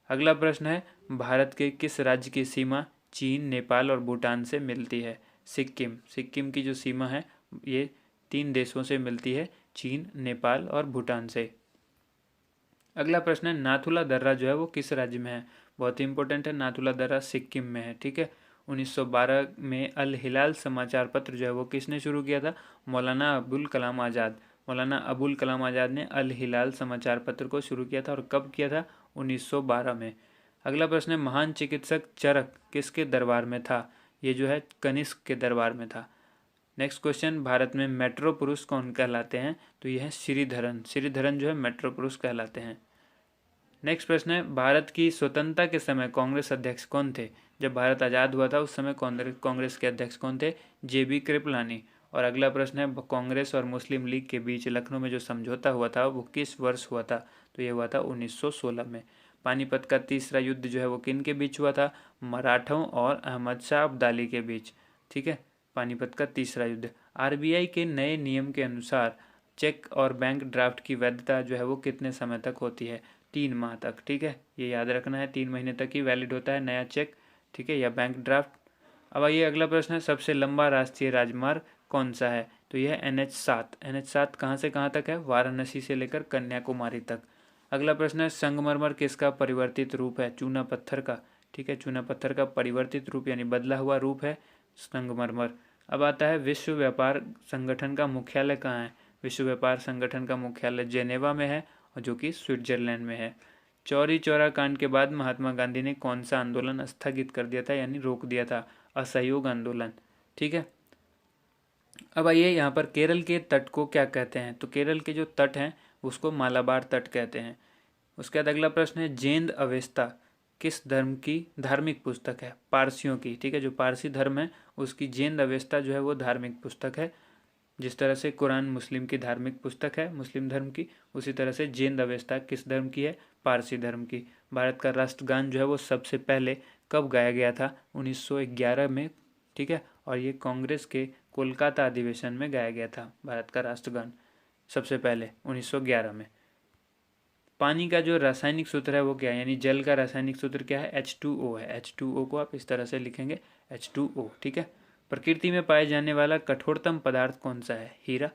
[SPEAKER 2] अगला प्रश्न है, भारत के किस राज्य की सीमा चीन, नेपाल और भूटान से मिलती है? सिक्किम। सिक्किम की जो सीमा है ये 3 देशों से मिलती है, चीन, नेपाल और भूटान से। अगला प्रश्न है, नाथुला दर्रा जो है वो किस राज्य में है? बहुत ही इंपॉर्टेंट है, नाथुला दर्रा सिक्किम में है। ठीक है। 1912 में अल हिलाल समाचार पत्र जो है वो किसने शुरू किया था? मौलाना अबुल कलाम आज़ाद। मौलाना अबुल कलाम आज़ाद ने अल हिलाल समाचार पत्र को शुरू किया था। और कब किया था? 1912 में। अगला प्रश्न है, महान चिकित्सक चरक किसके दरबार में था? ये जो है कनिष्क के दरबार में था। नेक्स्ट क्वेश्चन, भारत में मेट्रो पुरुष कौन कहलाते हैं? तो यह है श्रीधरन। श्रीधरन जो है मेट्रो पुरुष कहलाते हैं। नेक्स्ट प्रश्न है, भारत की स्वतंत्रता के समय कांग्रेस अध्यक्ष कौन थे? जब भारत आज़ाद हुआ था उस समय कांग्रेस के अध्यक्ष कौन थे? JB कृपलानी।
[SPEAKER 1] और अगला प्रश्न है कांग्रेस और मुस्लिम लीग के बीच लखनऊ में जो समझौता हुआ था वो किस वर्ष हुआ था? तो ये हुआ था 1916 में। पानीपत का तीसरा युद्ध जो है वो किन के बीच हुआ था? मराठों और अहमद शाह अब्दाली के बीच। ठीक है, पानीपत का तीसरा युद्ध। आरबीआई के नए नियम के अनुसार चेक और बैंक ड्राफ्ट की वैधता जो है वो कितने समय तक होती है? 3 माह तक। ठीक है, ये याद रखना है, 3 महीने तक ही वैलिड होता है नया चेक, ठीक है, या बैंक ड्राफ्ट। अब आइए अगला प्रश्न है, सबसे लंबा राष्ट्रीय राजमार्ग कौन सा है? तो यह है NH7। NH7 कहाँ से कहाँ तक है? वाराणसी से लेकर कन्याकुमारी तक। अगला प्रश्न है, संगमरमर किसका परिवर्तित रूप है? चूना पत्थर का। ठीक है, चूना पत्थर का परिवर्तित रूप यानी बदला हुआ रूप है संगमरमर। अब आता है, विश्व व्यापार संगठन का मुख्यालय कहाँ है? विश्व व्यापार संगठन का मुख्यालय जेनेवा में है, और जो कि स्विट्जरलैंड में है। चौरी चौरा कांड के बाद महात्मा गांधी ने कौन सा आंदोलन स्थगित कर दिया था यानी रोक दिया था? असहयोग आंदोलन। ठीक है, अब आइए यहाँ पर केरल के तट को क्या कहते हैं? तो केरल के जो तट हैं उसको मालाबार तट कहते हैं। उसके बाद अगला प्रश्न है, जेंद अवेस्ता किस धर्म की धार्मिक पुस्तक है? पारसियों की। ठीक है, जो पारसी धर्म है उसकी जेंद अवेस्ता जो है वो धार्मिक पुस्तक है। जिस तरह से कुरान मुस्लिम की धार्मिक पुस्तक है, मुस्लिम धर्म की, उसी तरह से जेंद अवेस्ता किस धर्म की है? पारसी धर्म की। भारत का राष्ट्रगान जो है वो सबसे पहले कब गाया गया था? 1911 में। ठीक है, और ये कांग्रेस के कोलकाता अधिवेशन में गाया गया था भारत का राष्ट्रगान सबसे पहले 1911 में। पानी का जो रासायनिक सूत्र है वो क्या है, यानी जल का रासायनिक सूत्र क्या है? H2O है। H2O को आप इस तरह से लिखेंगे, H2O। ठीक है, प्रकृति में पाए जाने वाला कठोरतम पदार्थ कौन सा है? हीरा।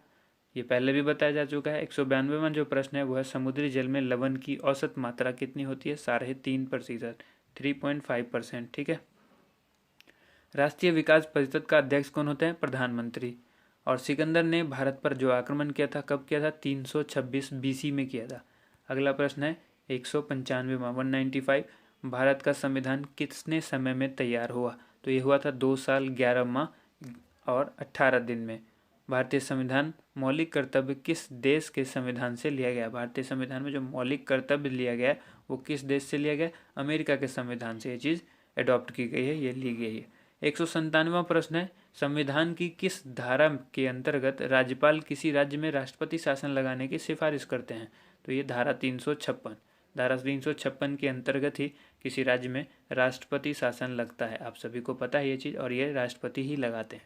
[SPEAKER 1] ये पहले भी बताया जा चुका है। 192वां जो प्रश्न है वो है, समुद्री जल में लवण की औसत मात्रा कितनी होती है? 3.5%, 3.5%। ठीक है, राष्ट्रीय विकास परिषद का अध्यक्ष कौन होते हैं? प्रधानमंत्री। और सिकंदर ने भारत पर जो आक्रमण किया था कब किया था? 326 BC में किया था। अगला प्रश्न है 195वां, 195, भारत का संविधान कितने समय में तैयार हुआ? तो ये हुआ था 2 साल 11 माह और 18 दिन में। भारतीय संविधान मौलिक कर्तव्य किस देश के संविधान से लिया गया? भारतीय संविधान में जो मौलिक कर्तव्य लिया गया वो किस देश से लिया गया? अमेरिका के संविधान से ये चीज़ अडॉप्ट की गई है, ये ली गई है। 197वां प्रश्न है, संविधान की किस धारा के अंतर्गत राज्यपाल किसी राज्य में राष्ट्रपति शासन लगाने की सिफारिश करते हैं? तो ये धारा 356, धारा 356 के अंतर्गत ही किसी राज्य में राष्ट्रपति शासन लगता है। आप सभी को पता है ये चीज़, और ये राष्ट्रपति ही लगाते हैं,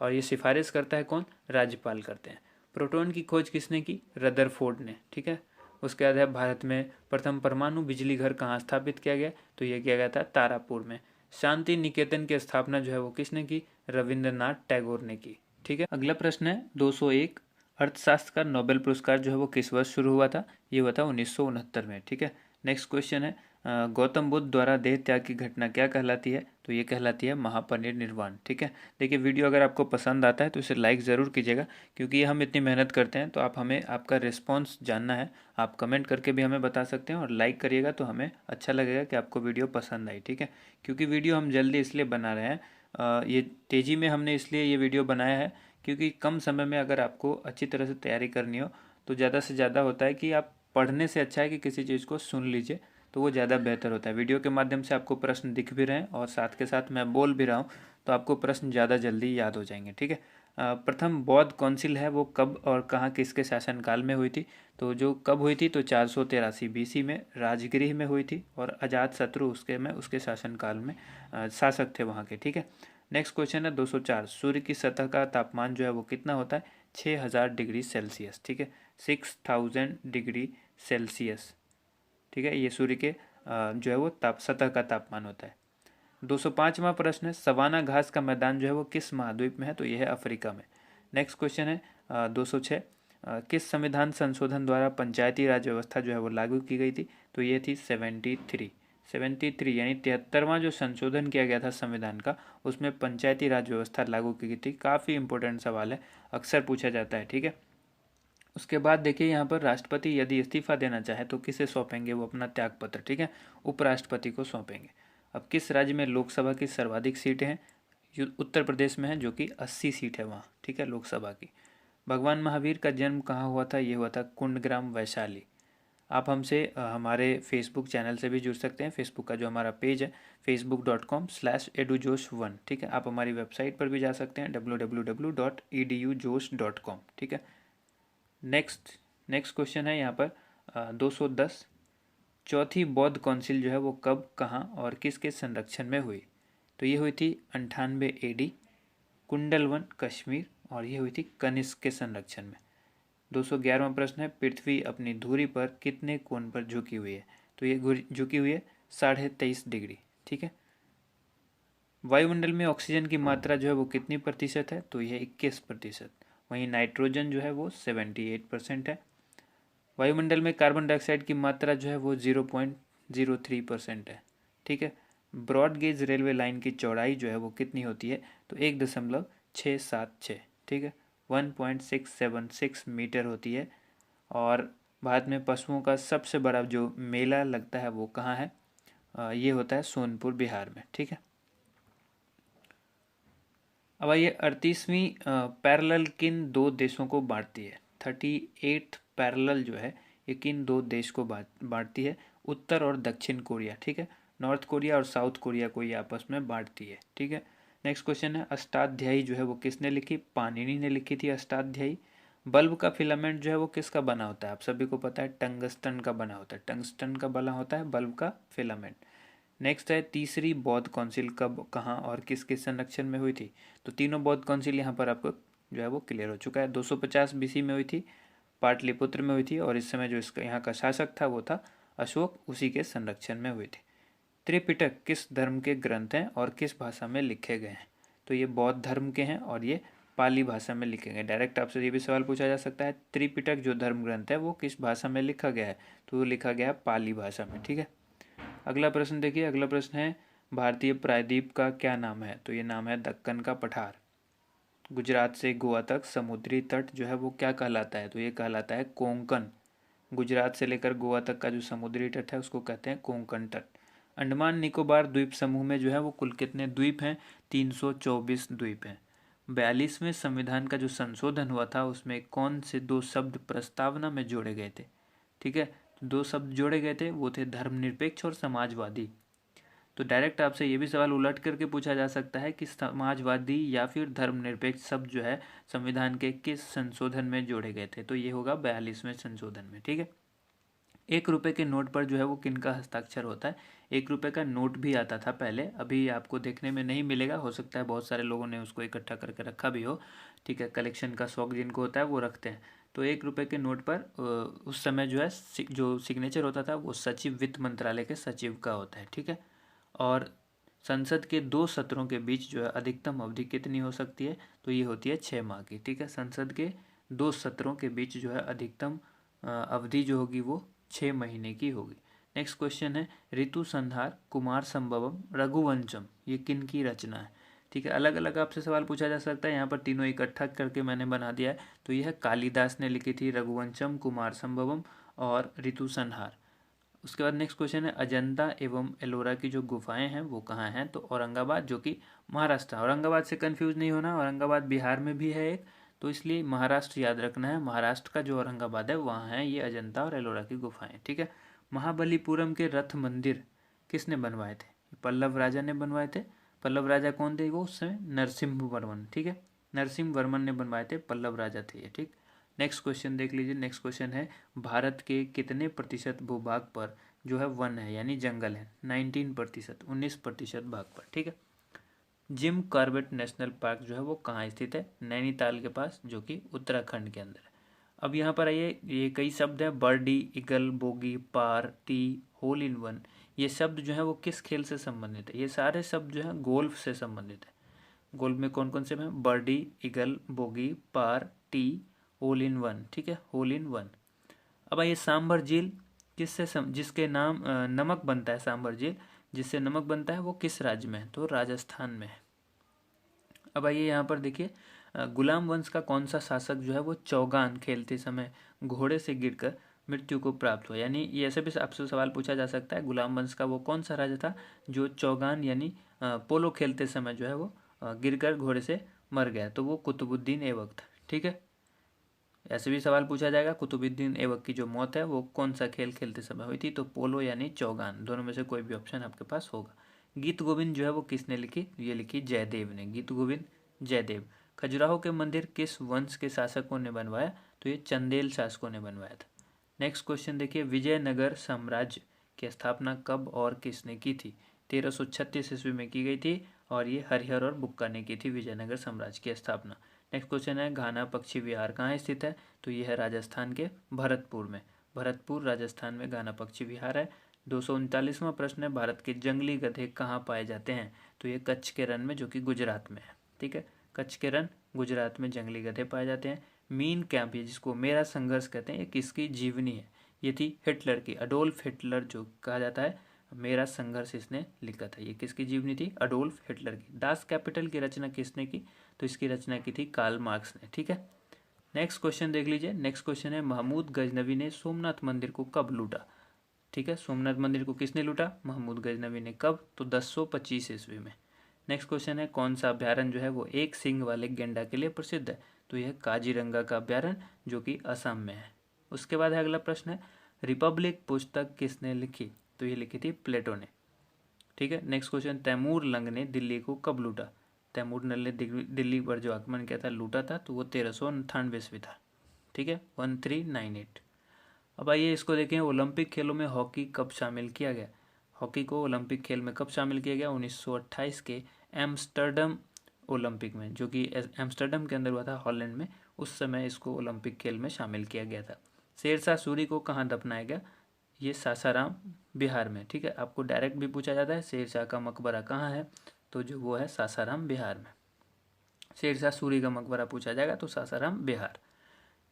[SPEAKER 1] और ये सिफारिश करता है कौन? राज्यपाल करते हैं। प्रोटॉन की खोज किसने की? रदरफोर्ड ने। ठीक है, उसके बाद है, भारत में प्रथम परमाणु बिजली घर कहाँ स्थापित किया गया? तो ये किया गया था तारापुर में। शांति निकेतन की स्थापना जो है वो किसने की? रविंद्रनाथ टैगोर ने की। ठीक है, अगला प्रश्न है 201, अर्थशास्त्र का नोबेल पुरस्कार जो है वो किस वर्ष शुरू हुआ था? ये हुआ था 1969 में। ठीक है, नेक्स्ट क्वेश्चन है, गौतम बुद्ध द्वारा देह त्याग की घटना क्या कहलाती है? तो ये कहलाती है महापरिनिर्वाण। ठीक है, देखिए वीडियो अगर आपको पसंद आता है तो इसे लाइक ज़रूर कीजिएगा, क्योंकि ये हम इतनी मेहनत करते हैं तो आप हमें आपका रिस्पॉन्स जानना है। आप कमेंट करके भी हमें बता सकते हैं, और लाइक करिएगा तो हमें अच्छा लगेगा कि आपको वीडियो पसंद आई। ठीक है, क्योंकि वीडियो हम जल्दी इसलिए बना रहे हैं, ये तेज़ी में हमने इसलिए ये वीडियो बनाया है क्योंकि कम समय में अगर आपको अच्छी तरह से तैयारी करनी हो तो ज़्यादा से ज़्यादा होता है कि आप पढ़ने से अच्छा है कि किसी चीज़ को सुन लीजिए, तो वो ज़्यादा बेहतर होता है। वीडियो के माध्यम से आपको प्रश्न दिख भी रहे हैं और साथ के साथ मैं बोल भी रहा हूँ, तो आपको प्रश्न ज़्यादा जल्दी याद हो जाएंगे। ठीक है, प्रथम बौद्ध काउंसिल है वो कब और कहाँ किसके शासनकाल में हुई थी? तो जो कब हुई थी तो 483 BC में राजगृह में हुई थी, और अजात शत्रु उसके शासनकाल में शासक थे वहाँ के। ठीक है, नेक्स्ट क्वेश्चन है 204, सूर्य की सतह का तापमान जो है वो कितना होता है? 6000 डिग्री सेल्सियस। ठीक है, 6000 डिग्री सेल्सियस। ठीक है, ये सूर्य के जो है वो सतह का तापमान होता है। 205वां प्रश्न है, सवाना घास का मैदान जो है वो किस महाद्वीप में है? तो यह है अफ्रीका में। नेक्स्ट क्वेश्चन है 206, किस संविधान संशोधन द्वारा पंचायती राज व्यवस्था जो है वो लागू की गई थी? तो ये थी 73 यानी 73वां जो संशोधन किया गया था संविधान का, उसमें पंचायती राज व्यवस्था लागू की गई थी। काफ़ी इंपॉर्टेंट सवाल है, अक्सर पूछा जाता है। ठीक है, उसके बाद देखिए यहाँ पर राष्ट्रपति यदि इस्तीफा देना चाहे तो किसे सौंपेंगे वो अपना त्यागपत्र? ठीक है, उपराष्ट्रपति को सौंपेंगे। अब किस राज्य में लोकसभा की सर्वाधिक सीटें हैं? उत्तर प्रदेश में है, जो कि 80 सीट है वहाँ। ठीक है, लोकसभा की। भगवान महावीर का जन्म कहाँ हुआ था? ये हुआ था कुंडग्राम, वैशाली। आप हमसे हमारे फेसबुक चैनल से भी जुड़ सकते हैं। फेसबुक का जो हमारा पेज है facebook.com/edujosh1, ठीक है। आप हमारी वेबसाइट पर भी जा सकते हैं www.edujosh.com, ठीक है। नेक्स्ट क्वेश्चन है यहाँ पर 210। चौथी बौद्ध काउंसिल जो है वो कब, कहाँ और किसके संरक्षण में हुई? तो ये हुई थी 98 AD, कुंडलवन कश्मीर, और ये हुई थी कनिष्क के संरक्षण में। 211वां प्रश्न है, पृथ्वी अपनी धुरी पर कितने कोण पर झुकी हुई है? तो ये झुकी हुई है 23.5 डिग्री, ठीक है। वायुमंडल में ऑक्सीजन की मात्रा जो है वो कितनी प्रतिशत है? तो यह 21%। वहीं नाइट्रोजन जो है वो 78% है। वायुमंडल में कार्बन डाइऑक्साइड की मात्रा जो है वो 0.03% है, ठीक है। ब्रॉड गेज रेलवे लाइन की चौड़ाई जो है वो कितनी होती है? तो 1.676, ठीक है, 1.676 मीटर होती है। और भारत में पशुओं का सबसे बड़ा जो मेला लगता है वो कहाँ है? ये होता है सोनपुर, बिहार में, ठीक है। अब आइए 38वीं पैरेलल किन दो देशों को बांटती है? 38th पैरेलल जो है ये किन दो देश को बांटती है? उत्तर और दक्षिण कोरिया, ठीक है। नॉर्थ कोरिया और साउथ कोरिया को ये आपस में बांटती है, ठीक है। नेक्स्ट क्वेश्चन है, अष्टाध्यायी जो है वो किसने लिखी? पाणिनि ने लिखी थी अष्टाध्यायी। बल्ब का फिलामेंट जो है वो किसका बना होता है? आप सभी को पता है टंगस्टन का बना होता है। टंगस्टन का बना होता है बल्ब का फिलामेंट। नेक्स्ट है, तीसरी बौद्ध काउंसिल कब, कहाँ और किसके संरक्षण में हुई थी? तो तीनों बौद्ध काउंसिल यहाँ पर आपको जो है वो क्लियर हो चुका है। 250 BC में हुई थी, पाटलिपुत्र में हुई थी, और इस समय जो इसका यहाँ का शासक था वो था अशोक, उसी के संरक्षण में हुई थी। त्रिपिटक किस धर्म के ग्रंथ हैं और किस भाषा में लिखे गए हैं? तो ये बौद्ध धर्म के हैं और ये पाली भाषा में लिखे गए। डायरेक्ट आपसे ये भी सवाल पूछा जा सकता है, त्रिपिटक जो धर्म ग्रंथ है वो किस भाषा में लिखा गया है? तो वो लिखा गया है पाली भाषा में, ठीक है। अगला प्रश्न देखिए, अगला प्रश्न है, भारतीय प्रायद्वीप का क्या नाम है? तो ये नाम है दक्कन का पठार। गुजरात से गोवा तक समुद्री तट जो है वो क्या कहलाता है? तो ये कहलाता है कोंकण। गुजरात से लेकर गोवा तक का जो समुद्री तट है उसको कहते हैं कोंकण तट। अंडमान निकोबार द्वीप समूह में जो है वो कुल कितने द्वीप हैं? 324 द्वीप हैं। 42वें संविधान का जो संशोधन हुआ था उसमें कौन से दो शब्द प्रस्तावना में जोड़े गए थे? ठीक है, दो शब्द जोड़े गए थे, वो थे धर्मनिरपेक्ष और समाजवादी। तो डायरेक्ट आपसे ये भी सवाल उलट करके पूछा जा सकता है कि समाजवादी या फिर धर्मनिरपेक्ष शब्द जो है संविधान के किस संशोधन में जोड़े गए थे? तो ये होगा 42वें संशोधन में, ठीक है। 1 रुपए के नोट पर जो है वो किनका हस्ताक्षर होता है? 1 रुपए का नोट भी आता था पहले, अभी आपको देखने में नहीं मिलेगा, हो सकता है बहुत सारे लोगों ने उसको इकट्ठा करके रखा भी हो, ठीक है। कलेक्शन का शौक जिनको होता है वो रखते हैं। तो 1 रुपए के नोट पर उस समय जो है जो सिग्नेचर होता था वो सचिव, वित्त मंत्रालय के सचिव का होता है, ठीक है। और संसद के 2 सत्रों के बीच जो है अधिकतम अवधि कितनी हो सकती है? तो ये होती है 6 माह की, ठीक है। संसद के 2 सत्रों के बीच जो है अधिकतम अवधि जो होगी वो 6 महीने की होगी। नेक्स्ट क्वेश्चन है, ऋतु संहार, कुमार संभवम, रघुवंशम, ये किन की रचना है? ठीक है, अलग अलग आपसे सवाल पूछा जा सकता है, यहाँ पर तीनों इकट्ठा करके मैंने बना दिया है। तो यह कालिदास ने लिखी थी, रघुवंशम, कुमार संभवम और ऋतु संहार। उसके बाद नेक्स्ट क्वेश्चन है, अजंता एवं एलोरा की जो गुफाएं हैं वो कहाँ हैं? तो औरंगाबाद, जो कि महाराष्ट्र। औरंगाबाद से कंफ्यूज नहीं होना, औरंगाबाद बिहार में भी है एक, तो इसलिए महाराष्ट्र याद रखना है। महाराष्ट्र का जो औरंगाबाद है वहाँ है ये अजंता और एलोरा की गुफाएं, ठीक है। महाबलीपुरम के रथ मंदिर किसने बनवाए थे? पल्लव राजा ने बनवाए थे। पल्लव राजा कौन थे? वो उस समय नरसिम्हा वर्मन, ठीक है, नरसिम्हा वर्मन ने बनवाए थे, पल्लव राजा थे ये, ठीक। नेक्स्ट क्वेश्चन देख लीजिए। नेक्स्ट क्वेश्चन है, भारत के कितने प्रतिशत भूभाग पर जो है वन है यानी जंगल है? 19%, 19% भाग पर, ठीक है। जिम कॉर्बेट नेशनल पार्क जो है वो कहाँ स्थित है? नैनीताल के पास, जो कि उत्तराखंड के अंदर है। अब यहाँ पर आइए, ये कई शब्द है, birdie, eagle, bogey, par, tee, hole in one, ये शब्द जो है वो किस खेल से संबंधित है? ये सारे शब्द जो है गोल्फ से संबंधित है। गोल्फ में कौन कौन से हैं? Birdie, eagle, bogey, par, tee, hole in one, ठीक है, होल इन वन। अब आइए, सांभर झील किससे जिसके नाम नमक बनता है, सांभर झील जिससे नमक बनता है वो किस राज्य में है? तो राजस्थान में है। अब आइए यहाँ पर देखिए, गुलाम वंश का कौन सा शासक जो है वो चौगान खेलते समय घोड़े से गिरकर मृत्यु को प्राप्त हुआ? यानी ये ऐसे भी आपसे सवाल पूछा जा सकता है, गुलाम वंश का वो कौन सा राजा था जो चौगान यानी पोलो खेलते समय जो है वो गिरकर घोड़े से मर गया? तो वो कुतुबुद्दीन ऐबक था, ठीक है।
[SPEAKER 2] ऐसे भी सवाल पूछा जाएगा, कुतुबुद्दीन ऐबक की जो मौत है वो कौन सा खेल खेलते समय हुई थी, तो पोलो यानी चौगान, दोनों में से कोई भी ऑप्शन आपके पास होगा। गीत गोविंद जो है वो किसने लिखी, ये लिखी जयदेव ने, गीत गोविंद जयदेव। खजुराहो के मंदिर किस वंश के शासकों ने बनवाया, तो ये चंदेल शासकों ने बनवाया था। नेक्स्ट क्वेश्चन देखिए, विजयनगर साम्राज्य की स्थापना कब और किसने की थी, 1336 ईस्वी में की गई थी और ये हरिहर और बुक्का ने की थी विजयनगर साम्राज्य की स्थापना। नेक्स्ट क्वेश्चन है, घाना पक्षी विहार कहाँ स्थित है, तो ये है राजस्थान के भरतपुर में, भरतपुर राजस्थान में घाना पक्षी विहार है। 239वां प्रश्न है, भारत के जंगली गधे कहाँ पाए जाते हैं, तो ये कच्छ के रण में, जो कि गुजरात में है। ठीक है, कच्छ के रण गुजरात में जंगली गधे पाए जाते हैं। मीन कैंप, ये जिसको मेरा संघर्ष कहते हैं, ये किसकी जीवनी है, ये थी हिटलर की, अडोल्फ हिटलर जो कहा जाता है, मेरा संघर्ष इसने लिखा था, ये किसकी जीवनी थी, अडोल्फ हिटलर की। दास कैपिटल की रचना किसने की, तो इसकी रचना की थी कार्ल मार्क्स ने। ठीक है, नेक्स्ट क्वेश्चन देख लीजिए। नेक्स्ट क्वेश्चन है, महमूद गजनवी ने सोमनाथ मंदिर को कब लूटा। ठीक है, सोमनाथ मंदिर को किसने लूटा, महमूद गजनवी ने। कब, तो 1025 ईस्वी में। नेक्स्ट क्वेश्चन है, कौन सा अभ्यारण्य जो है वो एक सींग वाले गेंडा के लिए प्रसिद्ध है, तो यह काजीरंगा का अभ्यारण्य, जो कि असम में है। उसके बाद है अगला प्रश्न है, रिपब्लिक पुस्तक किसने लिखी, तो ये लिखी थी प्लेटो ने। ठीक है, नेक्स्ट क्वेश्चन, तैमूर लंग ने दिल्ली को कब लूटा, तैमूर लंग ने दिल्ली पर जो आक्रमण किया था, लूटा था, तो वो 1398 ईस्वी था। ठीक है, 1398। अब आइए इसको देखें, ओलंपिक खेलों में हॉकी कब शामिल किया गया, हॉकी को ओलंपिक खेल में कब शामिल किया गया, 1928 के एम्स्टर्डम ओलंपिक में, जो कि एम्स्टर्डम के अंदर हुआ था, हॉलैंड में, उस समय इसको ओलंपिक खेल में शामिल किया गया था। शेरशाह सूरी को कहाँ दफनाया गया, ये सासाराम बिहार में। ठीक है, आपको डायरेक्ट भी पूछा जाता है शेरशाह का मकबरा कहाँ है, तो जो वो है सासाराम बिहार में। शेरशाह सूरी का मकबरा पूछा जाएगा तो सासाराम बिहार।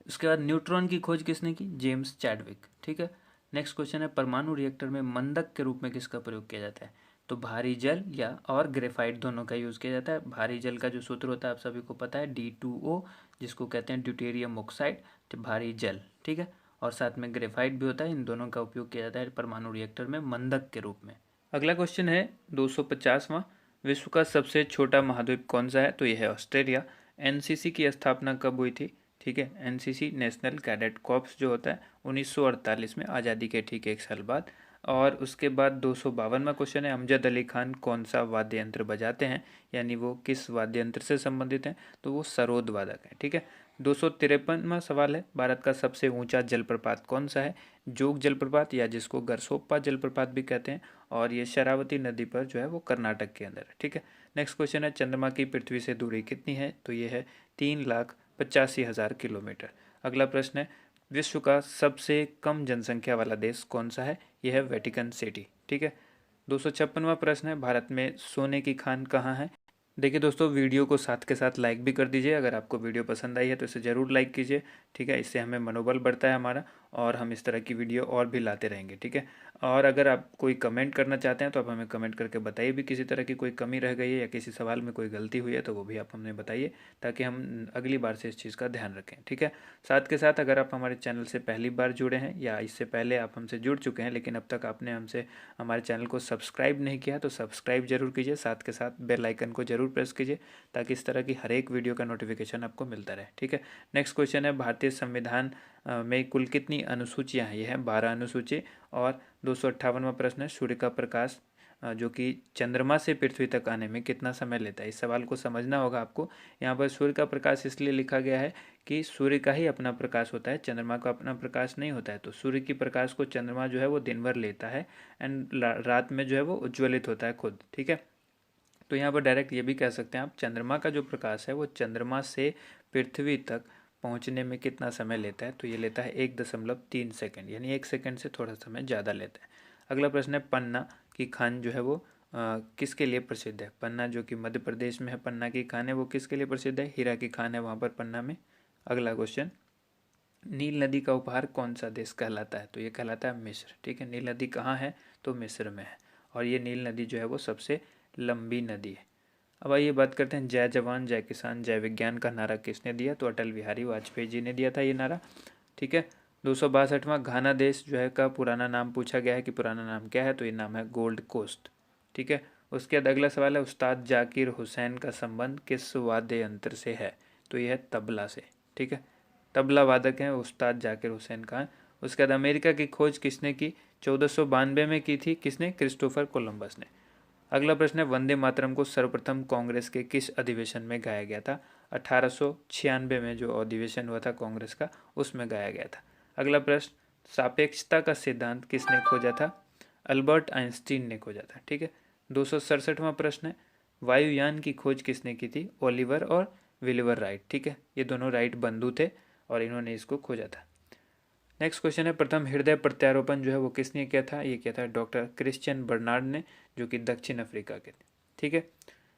[SPEAKER 2] उसके बाद न्यूट्रॉन की खोज किसने की, जेम्स चैडविक। ठीक है, नेक्स्ट क्वेश्चन है, परमाणु रिएक्टर में मंदक के रूप में किसका प्रयोग किया जाता है, तो भारी जल या और ग्रेफाइट दोनों का यूज़ किया जाता है। भारी जल का जो सूत्र होता है आप सभी को पता है, D2O, जिसको कहते हैं ड्यूटेरियम ऑक्साइड, तो भारी जल। ठीक है, और साथ में ग्रेफाइट भी होता है, इन दोनों का उपयोग किया जाता है परमाणु रिएक्टर में मंदक के रूप में। अगला क्वेश्चन है 250वां, विश्व का सबसे छोटा महाद्वीप कौन सा है, तो यह है ऑस्ट्रेलिया। एनसीसी की स्थापना कब हुई थी, ठीक है, एनसीसी नेशनल कैडेट कॉर्प्स जो होता है 1948 में, आज़ादी के ठीक एक साल बाद। और उसके बाद 252वां क्वेश्चन है, अमजद अली खान कौन सा वाद्य यंत्र बजाते हैं, यानी वो किस वाद्य यंत्र से संबंधित हैं, तो वो सरोद वादक हैं। ठीक है, 253वां सवाल है, भारत का सबसे ऊंचा जलप्रपात कौन सा है, जोग जलप्रपात, या जिसको गरसोप्पा जलप्रपात भी कहते हैं, और ये शरावती नदी पर जो है वो कर्नाटक के अंदर है। ठीक है, नेक्स्ट क्वेश्चन है, चंद्रमा की पृथ्वी से दूरी कितनी है, तो ये है 3,85,000 किलोमीटर। अगला प्रश्न है, विश्व का सबसे कम जनसंख्या वाला देश कौन सा है, यह है वेटिकन सिटी। ठीक है, 256वां प्रश्न है, भारत में सोने की खान कहाँ है। देखिए दोस्तों, वीडियो को साथ के साथ लाइक भी कर दीजिए, अगर आपको वीडियो पसंद आई है तो इसे ज़रूर लाइक कीजिए। ठीक है, इससे हमें मनोबल बढ़ता है हमारा, और हम इस तरह की वीडियो और भी लाते रहेंगे। ठीक है, और अगर आप कोई कमेंट करना चाहते हैं तो आप हमें कमेंट करके बताइए भी, किसी तरह की कोई कमी रह गई है या किसी सवाल में कोई गलती हुई है तो वो भी आप हमें बताइए, ताकि हम अगली बार से इस चीज़ का ध्यान रखें। ठीक है, साथ के साथ अगर आप हमारे चैनल से पहली बार जुड़े हैं या इससे पहले आप हमसे जुड़ चुके हैं लेकिन अब तक आपने हमारे चैनल को सब्सक्राइब नहीं किया, तो सब्सक्राइब जरूर कीजिए, साथ के साथ बेल आइकन को जरूर प्रेस कीजिए, ताकि इस तरह की हर एक वीडियो का नोटिफिकेशन आपको मिलता रहे। ठीक है, नेक्स्ट क्वेश्चन है, भारतीय संविधान में कुल कितनी अनुसूचियां हैं, यह है 12 अनुसूची। और 258वां प्रश्न है, सूर्य का प्रकाश जो कि चंद्रमा से पृथ्वी तक आने में कितना समय लेता है। इस सवाल को समझना होगा आपको, यहाँ पर सूर्य का प्रकाश इसलिए लिखा गया है कि सूर्य का ही अपना प्रकाश होता है, चंद्रमा का अपना प्रकाश नहीं होता है। तो सूर्य की प्रकाश को चंद्रमा जो है वो दिन भर लेता है, एंड रात में जो है वो उज्ज्वलित होता है खुद। ठीक है, तो यहाँ पर डायरेक्ट ये भी कह सकते हैं आप, चंद्रमा का जो प्रकाश है वो चंद्रमा से पृथ्वी तक पहुँचने में कितना समय लेता है, तो ये लेता है 1.3 सेकेंड, यानी 1 सेकेंड से थोड़ा समय ज़्यादा लेता है। अगला प्रश्न है, पन्ना की खान जो है वो किसके लिए प्रसिद्ध है। पन्ना जो कि मध्य प्रदेश में है, पन्ना की खान है वो किसके लिए प्रसिद्ध है, हीरा की खान है वहाँ पर पन्ना में। अगला क्वेश्चन, नील नदी का उपहार कौन सा देश कहलाता है, तो ये कहलाता है मिस्र। ठीक है, नील नदी कहाँ है, तो मिस्र में है, और ये नील नदी जो है वो सबसे लंबी नदी है। अब आइए बात करते हैं, जय जवान जय किसान जय विज्ञान का नारा किसने दिया, तो अटल बिहारी वाजपेयी जी ने दिया था ये नारा। ठीक है, 262वां, घाना देश जो है का पुराना नाम पूछा गया है कि पुराना नाम क्या है, तो ये नाम है गोल्ड कोस्ट। ठीक है, उसके बाद अगला सवाल है, उस्ताद जाकिर हुसैन का संबंध किस वाद्य यंत्र से है, तो यह है तबला से। ठीक है,
[SPEAKER 1] तबला वादक हैं उस्ताद जाकिर हुसैन खान। उसके बाद अमेरिका की खोज किसने की? 1492 में की थी। किसने? क्रिस्टोफर कोलंबस ने। अगला प्रश्न है, वंदे मातरम को सर्वप्रथम कांग्रेस के किस अधिवेशन में गाया गया था? 1896 में जो अधिवेशन हुआ था कांग्रेस का, उसमें गाया गया था। अगला प्रश्न, सापेक्षता का सिद्धांत किसने खोजा था? अल्बर्ट आइंस्टीन ने खोजा था। ठीक है। 267वां प्रश्न है, वायुयान की खोज किसने की थी? ओलिवर और विलिवर राइट। ठीक है, ये दोनों राइट बंधु थे और इन्होंने इसको खोजा था। नेक्स्ट क्वेश्चन है, प्रथम हृदय प्रत्यारोपण जो है वो किसने किया था? ये किया था डॉक्टर क्रिश्चियन बर्नार्ड ने, जो कि दक्षिण अफ्रीका के थे। ठीक है।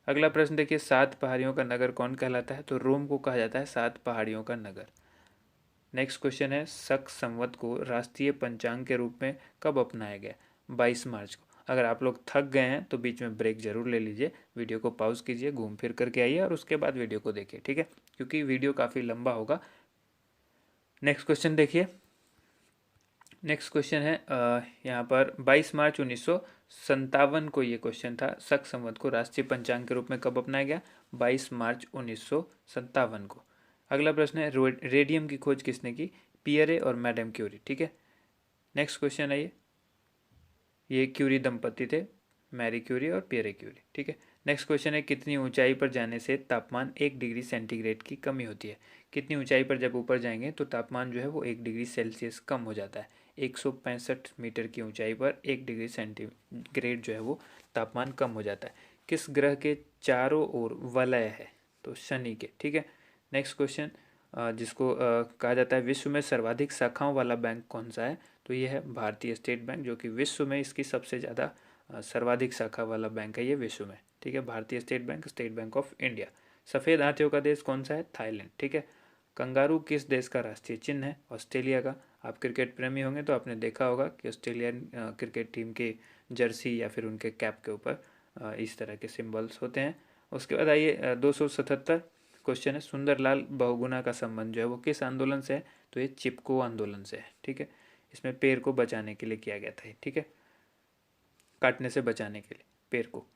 [SPEAKER 1] अगला प्रश्न देखिए, 7 पहाड़ियों का नगर कौन कहलाता है? तो रोम को कहा जाता है 7 पहाड़ियों का नगर। नेक्स्ट क्वेश्चन है, शक संवत को राष्ट्रीय पंचांग के रूप में कब अपनाया गया? 22 मार्च को। अगर आप लोग थक गए हैं तो बीच में ब्रेक जरूर ले लीजिए, वीडियो को पॉज कीजिए, घूम फिर करके आइए और उसके बाद वीडियो को देखिए। ठीक है, क्योंकि वीडियो काफ़ी लंबा होगा। नेक्स्ट क्वेश्चन देखिए। नेक्स्ट क्वेश्चन है यहाँ पर 22 मार्च 1957 को ये क्वेश्चन था, शक संवत को राष्ट्रीय पंचांग के रूप में कब अपनाया गया? 22 मार्च 1957 को। अगला प्रश्न है, रेडियम की खोज किसने की? पियरे और मैडम क्यूरी। ठीक है। नेक्स्ट क्वेश्चन है, ये क्यूरी दंपति थे, मैरी क्यूरी और पियरे क्यूरी। ठीक है। नेक्स्ट क्वेश्चन है, कितनी ऊंचाई पर जाने से तापमान 1 डिग्री सेंटीग्रेड की कमी होती है? कितनी ऊंचाई पर जब ऊपर जाएंगे तो तापमान जो है वो 1 डिग्री सेल्सियस कम हो जाता है। 165 मीटर की ऊंचाई पर 1 डिग्री सेंटीग्रेड जो है वो तापमान कम हो जाता है। किस ग्रह के चारों ओर वलय है? तो शनि के। ठीक है। नेक्स्ट क्वेश्चन, जिसको कहा जाता है विश्व में सर्वाधिक शाखाओं वाला बैंक कौन सा है? तो ये है भारतीय स्टेट बैंक, जो कि विश्व में इसकी सबसे ज़्यादा सर्वाधिक शाखा वाला बैंक है ये विश्व में। ठीक है, भारतीय state bank, state bank of India. सफ़ेद हाथियों का देश कौन सा है? थाईलैंड। ठीक है। कंगारू किस देश का राष्ट्रीय चिन्ह है? ऑस्ट्रेलिया का। आप क्रिकेट प्रेमी होंगे तो आपने देखा होगा कि ऑस्ट्रेलियन क्रिकेट टीम के जर्सी या फिर उनके कैप के ऊपर इस तरह के सिंबल्स होते हैं। उसके बाद आइए 277 क्वेश्चन है, सुंदरलाल बहुगुणा का संबंध जो है वो किस आंदोलन से है? तो ये चिपको आंदोलन से है। ठीक है। इसमें पेड़ को बचाने के लिए किया गया था। ठीक है, काटने से बचाने के लिए पेड़ को।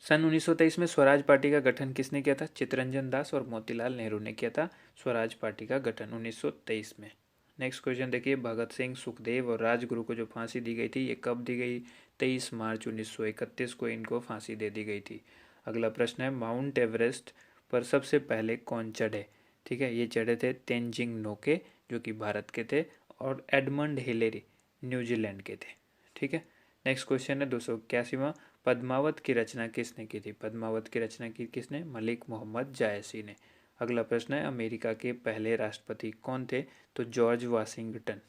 [SPEAKER 1] सन 1923 में स्वराज पार्टी का गठन किसने किया था? चित्तरंजन दास और मोतीलाल नेहरू ने किया था स्वराज पार्टी का गठन 1923 में। नेक्स्ट क्वेश्चन देखिए, भगत सिंह, सुखदेव और राजगुरु को जो फांसी दी गई थी ये कब दी गई? 23 मार्च 1931 को इनको फांसी दे दी गई थी। अगला प्रश्न है, माउंट एवरेस्ट पर सबसे पहले कौन चढ़े? ठीक है, ये चढ़े थे तेनजिंग नोके, जो कि भारत के थे, और एडमंड हिलेरी न्यूजीलैंड के थे। ठीक है। नेक्स्ट क्वेश्चन है 281वां, पद्मावत की रचना किसने की थी? पद्मावत की रचना की किसने? मलिक मोहम्मद जायसी ने। अगला प्रश्न है, अमेरिका के पहले राष्ट्रपति कौन थे? तो जॉर्ज वाशिंगटन।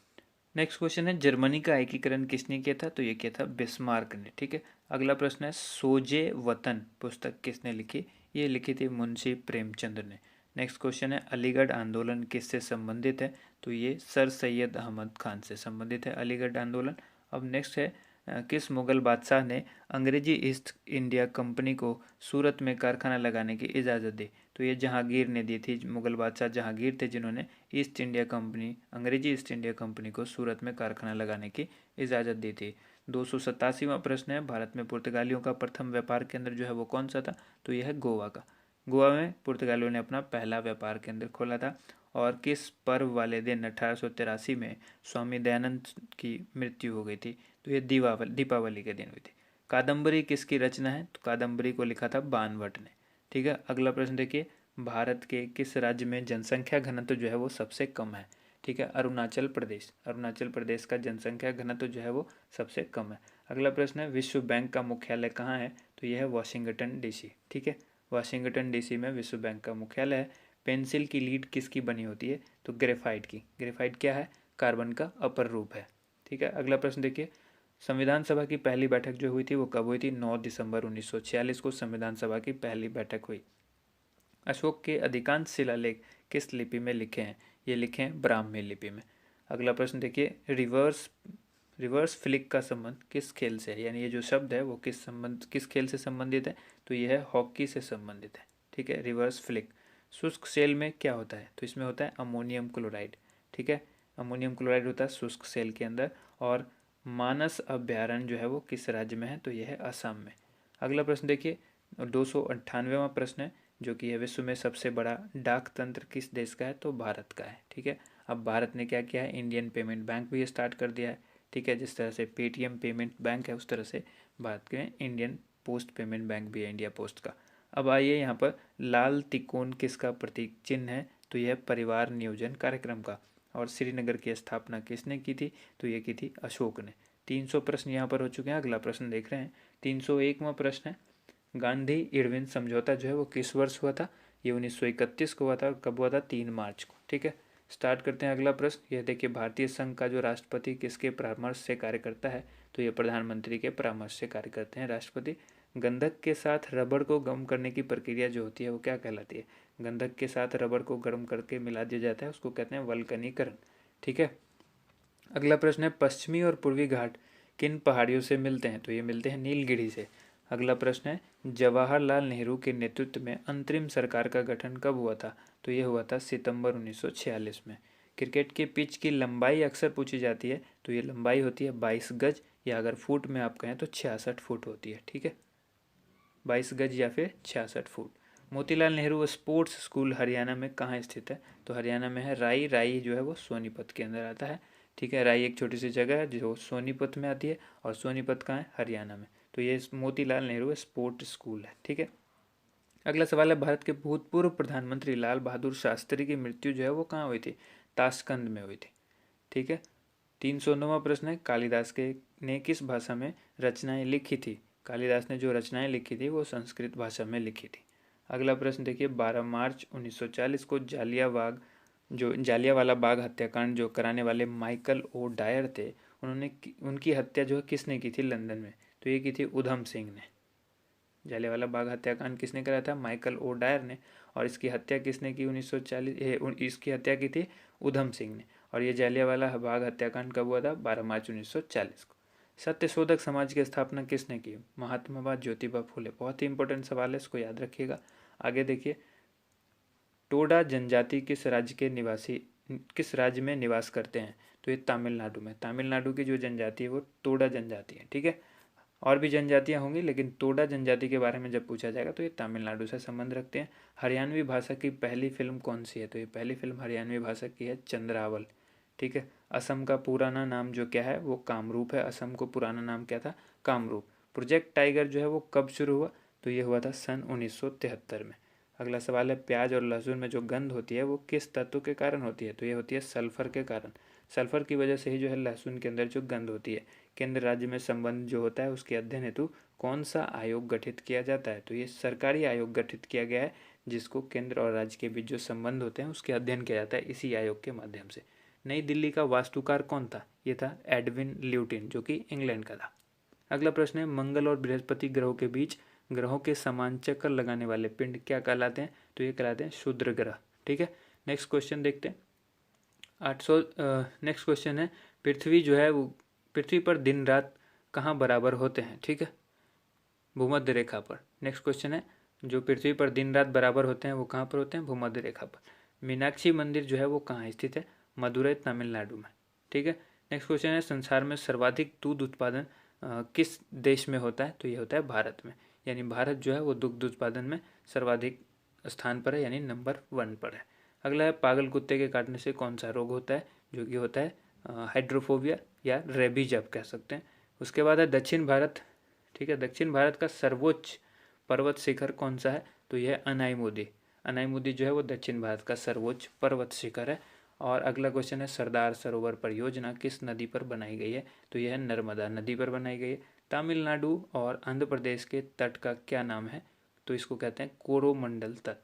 [SPEAKER 1] नेक्स्ट क्वेश्चन है, जर्मनी का एकीकरण किसने किया था? तो ये किया था बिस्मार्क ने। ठीक है। अगला प्रश्न है, सोजे वतन पुस्तक किसने लिखी? ये लिखी थी मुंशी प्रेमचंद ने। नेक्स्ट क्वेश्चन है, अलीगढ़ आंदोलन किससे संबंधित है? तो ये सर सैयद अहमद खान से संबंधित है अलीगढ़ आंदोलन। अब नेक्स्ट है, किस मुगल बादशाह ने अंग्रेजी ईस्ट इंडिया कंपनी को सूरत में कारखाना लगाने की इजाज़त दी? तो ये जहांगीर ने दी थी। मुगल बादशाह जहांगीर थे जिन्होंने ईस्ट इंडिया कंपनी, अंग्रेजी ईस्ट इंडिया कंपनी को सूरत में कारखाना लगाने की इजाज़त दी थी। 287वां प्रश्न है, भारत में पुर्तगालियों का प्रथम व्यापार केंद्र जो है वो कौन सा था? तो यह है गोवा का। गोवा में पुर्तगालियों ने अपना पहला व्यापार केंद्र खोला था। और किस पर्व वाले दिन 1883 में स्वामी दयानंद की मृत्यु हो गई थी? तो ये दीपावली के दिन हुई थी। कादम्बरी किसकी रचना है? तो कादम्बरी को लिखा था बाणभट्ट ने। ठीक है। अगला प्रश्न देखिए, भारत के किस राज्य में जनसंख्या घनत्व जो है वो सबसे कम है? ठीक है, अरुणाचल प्रदेश। अरुणाचल प्रदेश का जनसंख्या घनत्व जो है वो सबसे कम है। अगला प्रश्न है, विश्व बैंक का मुख्यालय कहाँ है? तो यह है वाशिंगटन डीसी। ठीक है, वाशिंगटन डीसी में विश्व बैंक का मुख्यालय है। पेंसिल की लीड किसकी बनी होती है? तो ग्रेफाइट की। ग्रेफाइट क्या है? कार्बन का अपर रूप है। ठीक है। अगला प्रश्न देखिए, संविधान सभा की पहली बैठक जो हुई थी वो कब हुई थी? 9 दिसंबर 1946 को संविधान सभा की पहली बैठक हुई। अशोक के अधिकांश शिलालेख किस लिपि में लिखे हैं? ये लिखे हैं ब्राह्मी लिपि में। अगला प्रश्न देखिए, रिवर्स फ्लिक का संबंध किस खेल से है? यानी ये जो शब्द है वो किस खेल से संबंधित है? तो ये है हॉकी से संबंधित है। ठीक है, रिवर्स फ्लिक। शुष्क सेल में क्या होता है? तो इसमें होता है अमोनियम क्लोराइड। ठीक है, अमोनियम क्लोराइड होता है शुष्क सेल के अंदर। और मानस अभ्यारण्य जो है वो किस राज्य में है? तो यह है असम में। अगला प्रश्न देखिए, 298वां प्रश्न है, जो कि है विश्व में सबसे बड़ा डाक तंत्र किस देश का है, तो भारत का है। ठीक है, अब भारत ने क्या किया है, इंडियन पेमेंट बैंक भी स्टार्ट कर दिया है। ठीक है, जिस तरह से पेटीएम पेमेंट बैंक है उस तरह से भारत के इंडियन पोस्ट पेमेंट बैंक भी है, इंडिया पोस्ट का। अब आइए यहाँ पर लाल तिकोन किसका प्रतीक चिन्ह है, तो यह परिवार नियोजन कार्यक्रम का। और श्रीनगर की स्थापना किसने की थी, तो ये की थी अशोक ने। 300 प्रश्न यहाँ पर हो चुके हैं। अगला प्रश्न देख रहे हैं, 301वां प्रश्न है, गांधी इरविन समझौता जो है वो किस वर्ष हुआ था, ये 1931 को हुआ था। कब हुआ था, 3 मार्च को। ठीक है, स्टार्ट करते हैं अगला प्रश्न। यह देखिए, भारतीय संघ का जो राष्ट्रपति किसके परामर्श से कार्य करता है, तो ये प्रधानमंत्री के परामर्श से कार्य करते हैं राष्ट्रपति। गंधक के साथ रबड़ को गर्म करने की प्रक्रिया जो होती है वो क्या कहलाती है, गंधक के साथ रबड़ को गर्म करके मिला दिया जाता है, उसको कहते हैं वल्कनीकरण। ठीक है, अगला प्रश्न है, पश्चिमी और पूर्वी घाट किन पहाड़ियों से मिलते हैं, तो ये मिलते हैं नीलगिरी से। अगला प्रश्न है, जवाहरलाल नेहरू के नेतृत्व में अंतरिम सरकार का गठन कब हुआ था, तो ये हुआ था सितंबर 1946 में। क्रिकेट के पिच की लंबाई अक्सर पूछी जाती है, तो ये लंबाई होती है 22 गज, या अगर फुट में आप कहें तो 66 फुट होती है। ठीक है, 22 गज या फिर 66 foot. Motilal Nehru sports school Haryana में कहाँ स्थित है, तो हरियाणा में है राई। राई जो है वो सोनीपत के अंदर आता है। ठीक है, राई एक छोटी सी जगह है जो सोनीपत में आती है, और सोनीपत कहाँ है, हरियाणा में। तो ये मोतीलाल नेहरू स्पोर्ट्स स्कूल है। ठीक है, अगला सवाल है, भारत के भूतपूर्व प्रधानमंत्री लाल बहादुर शास्त्री की मृत्यु जो है वो कहाँ हुई थी, ताशकंद में हुई थी। ठीक है, 309वां प्रश्न है, कालिदास के ने किस भाषा में रचनाएं लिखी थी, कालिदास ने जो रचनाएं लिखी थी वो संस्कृत भाषा में लिखी थी। अगला प्रश्न देखिए, 12 मार्च 1940 को जालियांवाला बाग हत्याकांड जो कराने वाले माइकल ओ डायर थे, उनकी हत्या जो है किसने की थी लंदन में, तो ये की थी उधम सिंह ने। जालियांवाला बाग हत्याकांड किसने कराया था, माइकल ओ डायर ने। और इसकी हत्या किसने की 1940, इसकी हत्या की थी उधम सिंह ने। और ये जालियांवाला बाग हत्याकांड कब हुआ था, 12 मार्च 1940 को। सत्यशोधक समाज की स्थापना किसने की, महात्मा ज्योतिबा फुले। बहुत ही इंपॉर्टेंट सवाल है, इसको याद रखिएगा। आगे देखिए, टोडा जनजाति किस राज्य में निवास करते हैं, तो ये तमिलनाडु में। तमिलनाडु की जो जनजाति है वो टोडा जनजाति है। ठीक है, और भी जनजातियां होंगी, लेकिन टोडा जनजाति के बारे में जब पूछा जाएगा तो ये तमिलनाडु से संबंध रखते हैं। हरियाणवी भाषा की पहली फिल्म कौन सी है, तो ये पहली फिल्म हरियाणवी भाषा की है चंद्रावल। ठीक है, असम का पुराना नाम जो क्या है वो कामरूप है। असम को पुराना नाम क्या था, कामरूप। प्रोजेक्ट टाइगर जो है वो कब शुरू हुआ, तो ये हुआ था सन 1973 में। अगला सवाल है, प्याज और लहसुन में जो गंध होती है वो किस तत्व के कारण होती है, तो ये होती है सल्फर के कारण। सल्फर की वजह से ही जो है लहसुन के अंदर जो गंध होती है। केंद्र राज्य में संबंध जो होता है उसके अध्ययन हेतु कौन सा आयोग गठित किया जाता है, तो ये सरकारी आयोग गठित किया गया है, जिसको केंद्र और राज्य के बीच जो संबंध होते हैं उसके अध्ययन किया जाता है इसी आयोग के माध्यम से। नई दिल्ली का वास्तुकार कौन था, ये था एडविन ल्यूटिन, जो कि इंग्लैंड का था। अगला प्रश्न है, मंगल और बृहस्पति ग्रहों के बीच ग्रहों के समान चक्कर लगाने वाले पिंड क्या कहलाते हैं, तो ये कहलाते हैं क्षुद्र ग्रह। ठीक है, नेक्स्ट क्वेश्चन देखते हैं। 800 नेक्स्ट क्वेश्चन है, पृथ्वी जो है वो पृथ्वी पर दिन रात कहाँ बराबर होते हैं। ठीक है, भूमध्य रेखा पर। नेक्स्ट क्वेश्चन है, जो पृथ्वी पर दिन रात बराबर होते हैं वो कहाँ पर होते हैं, भूमध्य रेखा पर। मीनाक्षी मंदिर जो है वो कहाँ स्थित है, मदुरई तमिलनाडु में। ठीक है, नेक्स्ट क्वेश्चन है, संसार में सर्वाधिक दूध उत्पादन किस देश में होता है, तो ये होता है भारत में। यानी भारत जो है वो दुग्ध उत्पादन में सर्वाधिक स्थान पर है, यानी नंबर 1 पर है। अगला है, पागल कुत्ते के काटने से कौन सा रोग होता है, जो कि होता है हाइड्रोफोबिया या रेबीज आप कह सकते हैं। उसके बाद है दक्षिण भारत। ठीक है, दक्षिण भारत का सर्वोच्च पर्वत शिखर कौन सा है, तो यह है अनाईमुदी। अनाईमुदी जो है वो दक्षिण भारत का सर्वोच्च पर्वत शिखर है। और अगला क्वेश्चन है, सरदार सरोवर परियोजना किस नदी पर बनाई गई है, तो यह है नर्मदा नदी पर बनाई गई है। तमिलनाडु और आंध्र प्रदेश के तट का क्या नाम है, तो इसको कहते हैं कोरोमंडल तट।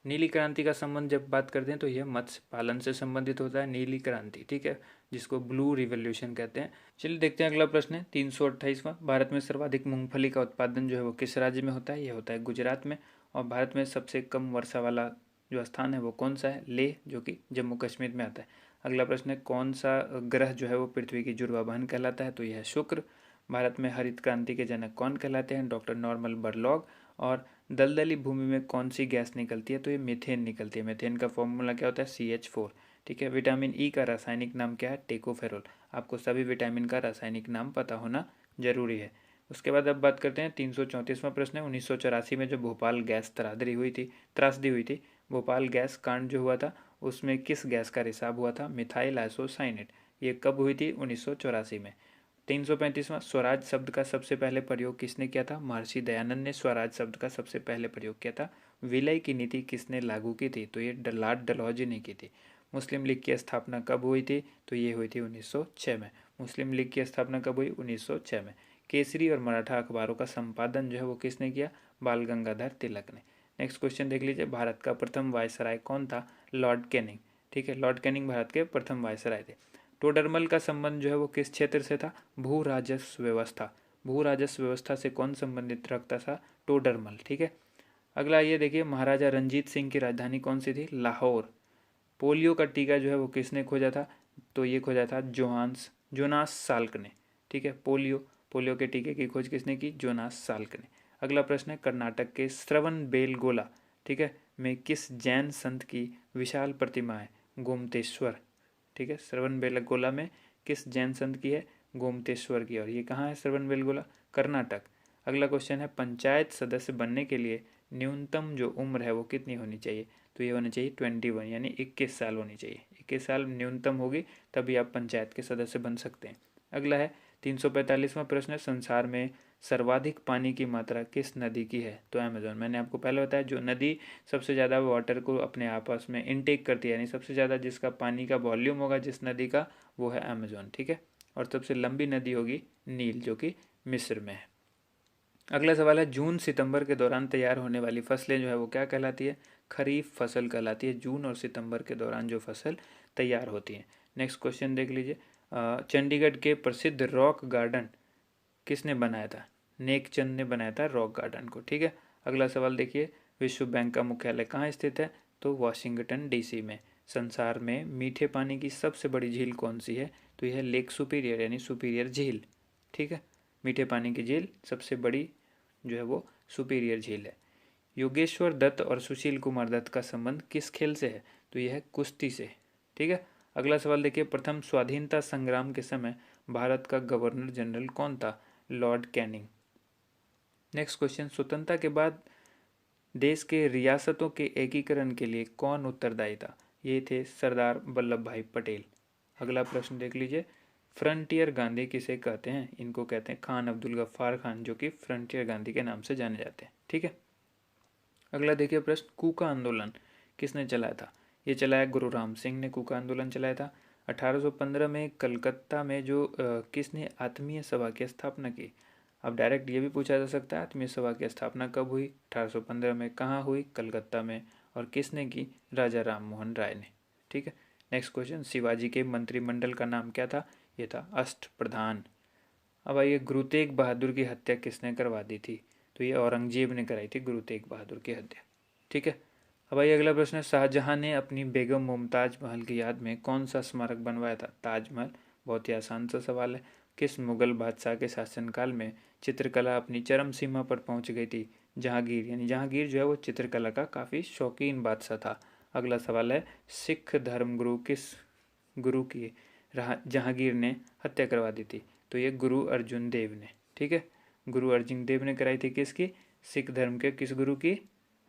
[SPEAKER 1] नीली क्रांति का संबंध जब बात करते हैं तो यह मत्स्य पालन से संबंधित होता है, नीली क्रांति। ठीक है, जिसको ब्लू रिवोल्यूशन कहते हैं। चलिए देखते हैं अगला प्रश्न है, 328वां। भारत में सर्वाधिक मूंगफली का उत्पादन जो है वो किस राज्य में होता है, यह होता है गुजरात में। और भारत में सबसे कम वर्षा वाला जो स्थान है वो कौन सा है, लेह, जो कि जम्मू कश्मीर में आता है। अगला प्रश्न है, कौन सा ग्रह जो है वो पृथ्वी की जुड़वा बहन कहलाता है, तो यह है शुक्र। भारत में हरित क्रांति के जनक कौन कहलाते हैं, डॉक्टर नॉर्मन बोरलॉग। और दलदली भूमि में कौन सी गैस निकलती है, तो ये मीथेन निकलती है। मीथेन का फॉर्मूला क्या होता है, CH4। ठीक है, विटामिन ई का रासायनिक नाम क्या है, टेकोफेरोल। आपको सभी विटामिन का रासायनिक नाम पता होना जरूरी है। उसके बाद अब बात करते हैं 334वां प्रश्न है। 1984 में जो भोपाल गैस त्रासदी हुई थी, भोपाल गैस कांड जो हुआ था उसमें किस गैस का रिसाव हुआ था? Methyl isocyanate. ये कब हुई थी? 1984 में। 335वां, स्वराज शब्द का सबसे पहले प्रयोग किसने किया था? महर्षि दयानंद ने स्वराज शब्द का सबसे पहले प्रयोग किया था। विलय की नीति किसने लागू की थी? तो ये लॉर्ड डलहौजी ने की थी। मुस्लिम लीग की स्थापना कब हुई थी? तो ये हुई थी 1906 में। मुस्लिम लीग की स्थापना कब हुई? 1906 में। केसरी और मराठा अखबारों का संपादन जो है वो किसने किया? बाल गंगाधर तिलक ने। नेक्स्ट क्वेश्चन देख लीजिए, भारत का प्रथम वायसराय कौन था? Lord Canning. ठीक है, लॉर्ड कैनिंग भारत के प्रथम वायसराय थे। टोडरमल का संबंध जो है वो किस क्षेत्र से था? भू राजस्व व्यवस्था। भू राजस्व व्यवस्था से कौन संबंधित रखता था? टोडरमल। ठीक है, अगला ये देखिए, महाराजा रंजीत सिंह की राजधानी कौन सी थी? लाहौर। पोलियो का टीका जो है वो किसने खोजा था? तो ये खोजा था जोनास साल्क ने। ठीक है, पोलियो के टीके की खोज किसने की? जोनास साल्क ने। अगला प्रश्न है, कर्नाटक के श्रवण बेलगोला, ठीक है, में किस जैन संत की विशाल प्रतिमा है? गोमतेश्वर। ठीक है, श्रवण बेलगोला में किस जैन संत की है? गोमतेश्वर की। और ये कहाँ है श्रवण बेलगोला? कर्नाटक। अगला क्वेश्चन है, पंचायत सदस्य बनने के लिए न्यूनतम जो उम्र है वो कितनी होनी चाहिए? तो ये होनी चाहिए 21, यानी 21 साल होनी चाहिए। 21 साल न्यूनतम होगी तभी आप पंचायत के सदस्य बन सकते हैं। अगला है 345वां प्रश्न, संसार में सर्वाधिक पानी की मात्रा किस नदी की है? तो अमेजोन। मैंने आपको पहले बताया जो नदी सबसे ज़्यादा वाटर को अपने आपस में इनटेक करती है, यानी सबसे ज़्यादा जिसका पानी का वॉल्यूम होगा जिस नदी का, वो है अमेजोन। ठीक है, और सबसे लंबी नदी होगी नील, जो कि मिस्र में है। अगला सवाल है, जून सितंबर के दौरान तैयार होने वाली फसलें जो है वो क्या कहलाती है? खरीफ फसल कहलाती है, जून और सितंबर के दौरान जो फसल तैयार होती है। नेक्स्ट क्वेश्चन देख लीजिए, चंडीगढ़ के प्रसिद्ध रॉक गार्डन किसने बनाया था? नेकचंद ने बनाया था रॉक गार्डन को। ठीक है, अगला सवाल देखिए, विश्व बैंक का मुख्यालय कहाँ स्थित है? तो वाशिंगटन डीसी में। संसार में मीठे पानी की सबसे बड़ी झील कौन सी है? तो यह लेक सुपीरियर, यानी सुपीरियर झील। ठीक है, मीठे पानी की झील सबसे बड़ी जो है वो सुपीरियर झील है। योगेश्वर दत्त और सुशील कुमार दत्त का संबंध किस खेल से है? तो यह है कुश्ती से। ठीक है, अगला सवाल देखिए, प्रथम स्वाधीनता संग्राम के समय भारत का गवर्नर जनरल कौन था? Lord Canning. नेक्स्ट क्वेश्चन, स्वतंत्रता के बाद देश के रियासतों के एकीकरण के लिए कौन उत्तरदायी था? ये थे सरदार वल्लभ भाई पटेल। अगला प्रश्न देख लीजिए, फ्रंटियर गांधी किसे कहते हैं? इनको कहते हैं खान अब्दुल गफ्फार खान, जो कि फ्रंटियर गांधी के नाम से जाने जाते हैं। ठीक है, अगला देखिए प्रश्न, कूका आंदोलन किसने चलाया था? ये चलाया गुरु राम सिंह ने कूका आंदोलन चलाया था। 1815 में कलकत्ता में जो किसने आत्मीय सभा की स्थापना की? अब डायरेक्ट ये भी पूछा जा सकता है, आत्मीय सभा की स्थापना कब हुई? 1815 में। कहाँ हुई? कलकत्ता में। और किसने की? राजा राम मोहन राय ने। ठीक है, नेक्स्ट क्वेश्चन, शिवाजी के मंत्रिमंडल का नाम क्या था? ये था अष्टप्रधान। अब आइए, गुरु तेग बहादुर की हत्या किसने करवा दी थी? तो ये औरंगजेब ने कराई थी गुरु तेग बहादुर की हत्या। ठीक है, अब आइए अगला प्रश्न है, शाहजहां ने अपनी बेगम मुमताज महल की याद में कौन सा स्मारक बनवाया था? ताजमहल। बहुत ही आसान सा सवाल है। किस मुगल बादशाह के शासनकाल में चित्रकला अपनी चरम सीमा पर पहुंच गई थी? जहांगीर, यानी जहांगीर जो है वो चित्रकला का काफ़ी शौकीन बादशाह था। अगला सवाल है, सिख धर्म गुरु किस गुरु की जहांगीर ने हत्या करवा दी थी? तो ये गुरु अर्जुन देव ने। ठीक है, गुरु अर्जुन देव ने कराई थी किसकी? सिख धर्म के किस गुरु की?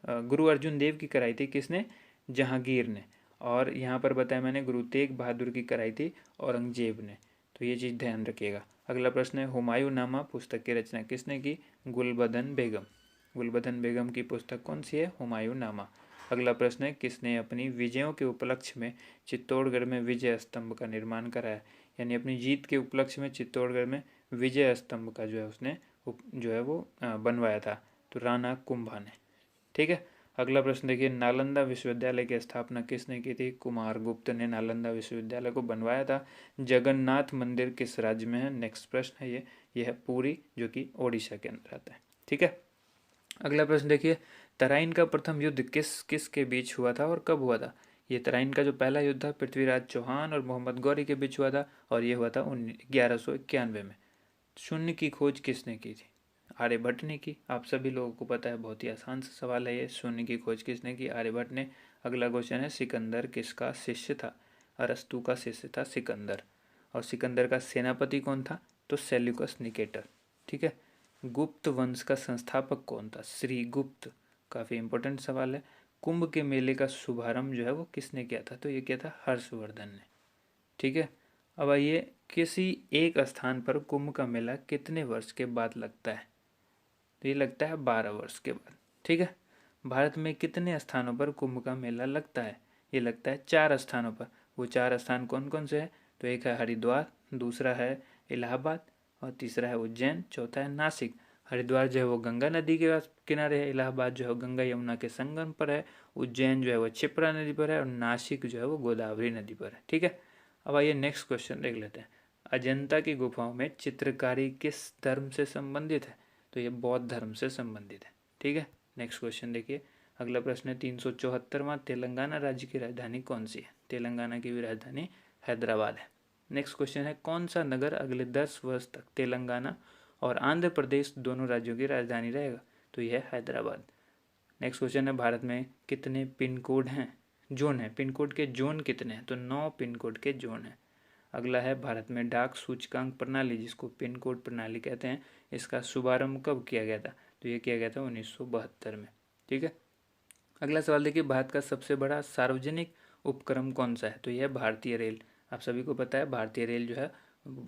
[SPEAKER 1] गुरु अर्जुन देव की कराई थी किसने? जहांगीर ने। और यहाँ पर बताया मैंने गुरु तेग बहादुर की कराई थी औरंगजेब ने। तो ये चीज़ ध्यान रखिएगा। अगला प्रश्न है, हुमायूं नामा पुस्तक की रचना किसने की? गुलबदन बेगम। गुलबदन बेगम की पुस्तक कौन सी है? हुमायूं नामा। अगला प्रश्न है, किसने अपनी विजयों के उपलक्ष्य में चित्तौड़गढ़ में विजय स्तंभ का निर्माण कराया? यानी अपनी जीत के उपलक्ष्य में चित्तौड़गढ़ में विजय स्तंभ का जो है उसने जो है वो बनवाया था। तो राणा कुंभा ने। ठीक है, अगला प्रश्न देखिए, नालंदा विश्वविद्यालय की स्थापना किसने की थी? कुमारगुप्त ने नालंदा विश्वविद्यालय को बनवाया था। जगन्नाथ मंदिर किस राज्य में है? नेक्स्ट प्रश्न है ये है पुरी, जो कि ओडिशा के अंदर आता है। ठीक है, अगला प्रश्न देखिए, तराइन का प्रथम युद्ध किस किस के बीच हुआ था और कब हुआ था? ये तराइन का जो पहला युद्ध था पृथ्वीराज चौहान और मोहम्मद गौरी के बीच हुआ था, और ये हुआ था 1191 में। शून्य की खोज किसने की थी? आर्यभट्ट ने की। आप सभी लोगों को पता है, बहुत ही आसान सा सवाल है ये, शून्य की खोज किसने की? आर्यभट्ट ने। अगला क्वेश्चन है, सिकंदर किसका शिष्य था? अरस्तु का शिष्य था सिकंदर। और सिकंदर का सेनापति कौन था? तो सेल्यूकस निकेटर। ठीक है, गुप्त वंश का संस्थापक कौन था? श्री गुप्त। काफ़ी इंपॉर्टेंट सवाल है। कुंभ के मेले का शुभारंभ जो है वो किसने किया था? तो ये किया था हर्षवर्धन ने। ठीक है। अब आइए, किसी एक स्थान पर कुंभ का मेला कितने वर्ष के बाद लगता है? तो ये लगता है 12 वर्ष के बाद। ठीक है। भारत में कितने स्थानों पर कुंभ का मेला लगता है? ये लगता है 4 स्थानों पर। वो 4 स्थान कौन कौन से हैं? तो एक है हरिद्वार, दूसरा है इलाहाबाद, और तीसरा है उज्जैन, चौथा है नासिक। हरिद्वार जो है वो गंगा नदी के किनारे है, इलाहाबाद जो है गंगा यमुना के संगम पर है, उज्जैन जो है वो क्षिप्रा नदी पर है, और नासिक जो है वो गोदावरी नदी पर है। ठीक है। अब आइए नेक्स्ट क्वेश्चन देख लेते हैं। अजंता की गुफाओं में चित्रकारी किस धर्म से संबंधित है? तो ये बौद्ध धर्म से संबंधित है। ठीक है। नेक्स्ट क्वेश्चन देखिए। अगला प्रश्न है 374वां, तेलंगाना राज्य की राजधानी कौन सी है? तेलंगाना की भी राजधानी हैदराबाद है। नेक्स्ट क्वेश्चन है कौन सा नगर अगले 10 वर्ष तक तेलंगाना और आंध्र प्रदेश दोनों राज्यों की राजधानी रहेगा? तो यह है हैदराबाद। नेक्स्ट क्वेश्चन है भारत में कितने पिन कोड हैं? जोन है, पिन कोड के जोन कितने हैं? तो 9 पिन कोड के जोन हैं। अगला है भारत में डाक सूचकांक प्रणाली, जिसको पिन कोड प्रणाली कहते हैं, इसका शुभारंभ कब किया गया था? तो ये किया गया था 1972 में। ठीक है। अगला सवाल देखिए, भारत का सबसे बड़ा सार्वजनिक उपक्रम कौन सा है? तो यह भारतीय रेल। आप सभी को पता है भारतीय रेल जो है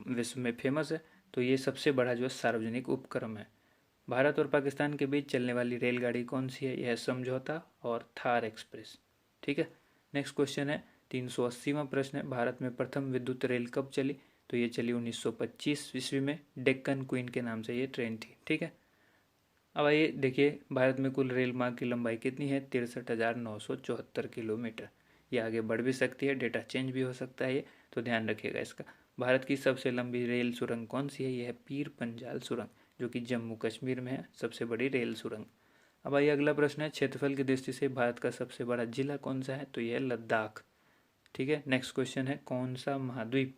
[SPEAKER 1] विश्व में फेमस है। तो ये सबसे बड़ा जो है सार्वजनिक उपक्रम है। भारत और पाकिस्तान के बीच चलने वाली रेलगाड़ी कौन सी है? यह समझौता और थार एक्सप्रेस। ठीक है। नेक्स्ट क्वेश्चन है 380वां प्रश्न है, भारत में प्रथम विद्युत रेल कब चली? तो ये चली 1925 ईस्वी में, डेक्कन क्वीन के नाम से ये ट्रेन थी। ठीक है। अब आइए देखिए, भारत में कुल रेल मार्ग की लंबाई कितनी है? 63,974 किलोमीटर। ये आगे बढ़ भी सकती है, डेटा चेंज भी हो सकता है ये, तो ध्यान रखिएगा इसका। भारत की सबसे लंबी रेल सुरंग कौन सी है? यह है पीर पंजाल सुरंग, जो कि जम्मू कश्मीर में है, सबसे बड़ी रेल सुरंग। अब आइए अगला प्रश्न है, क्षेत्रफल की दृष्टि से भारत का सबसे बड़ा जिला कौन सा है? तो यह है लद्दाख। ठीक है। नेक्स्ट क्वेश्चन है कौन सा महाद्वीप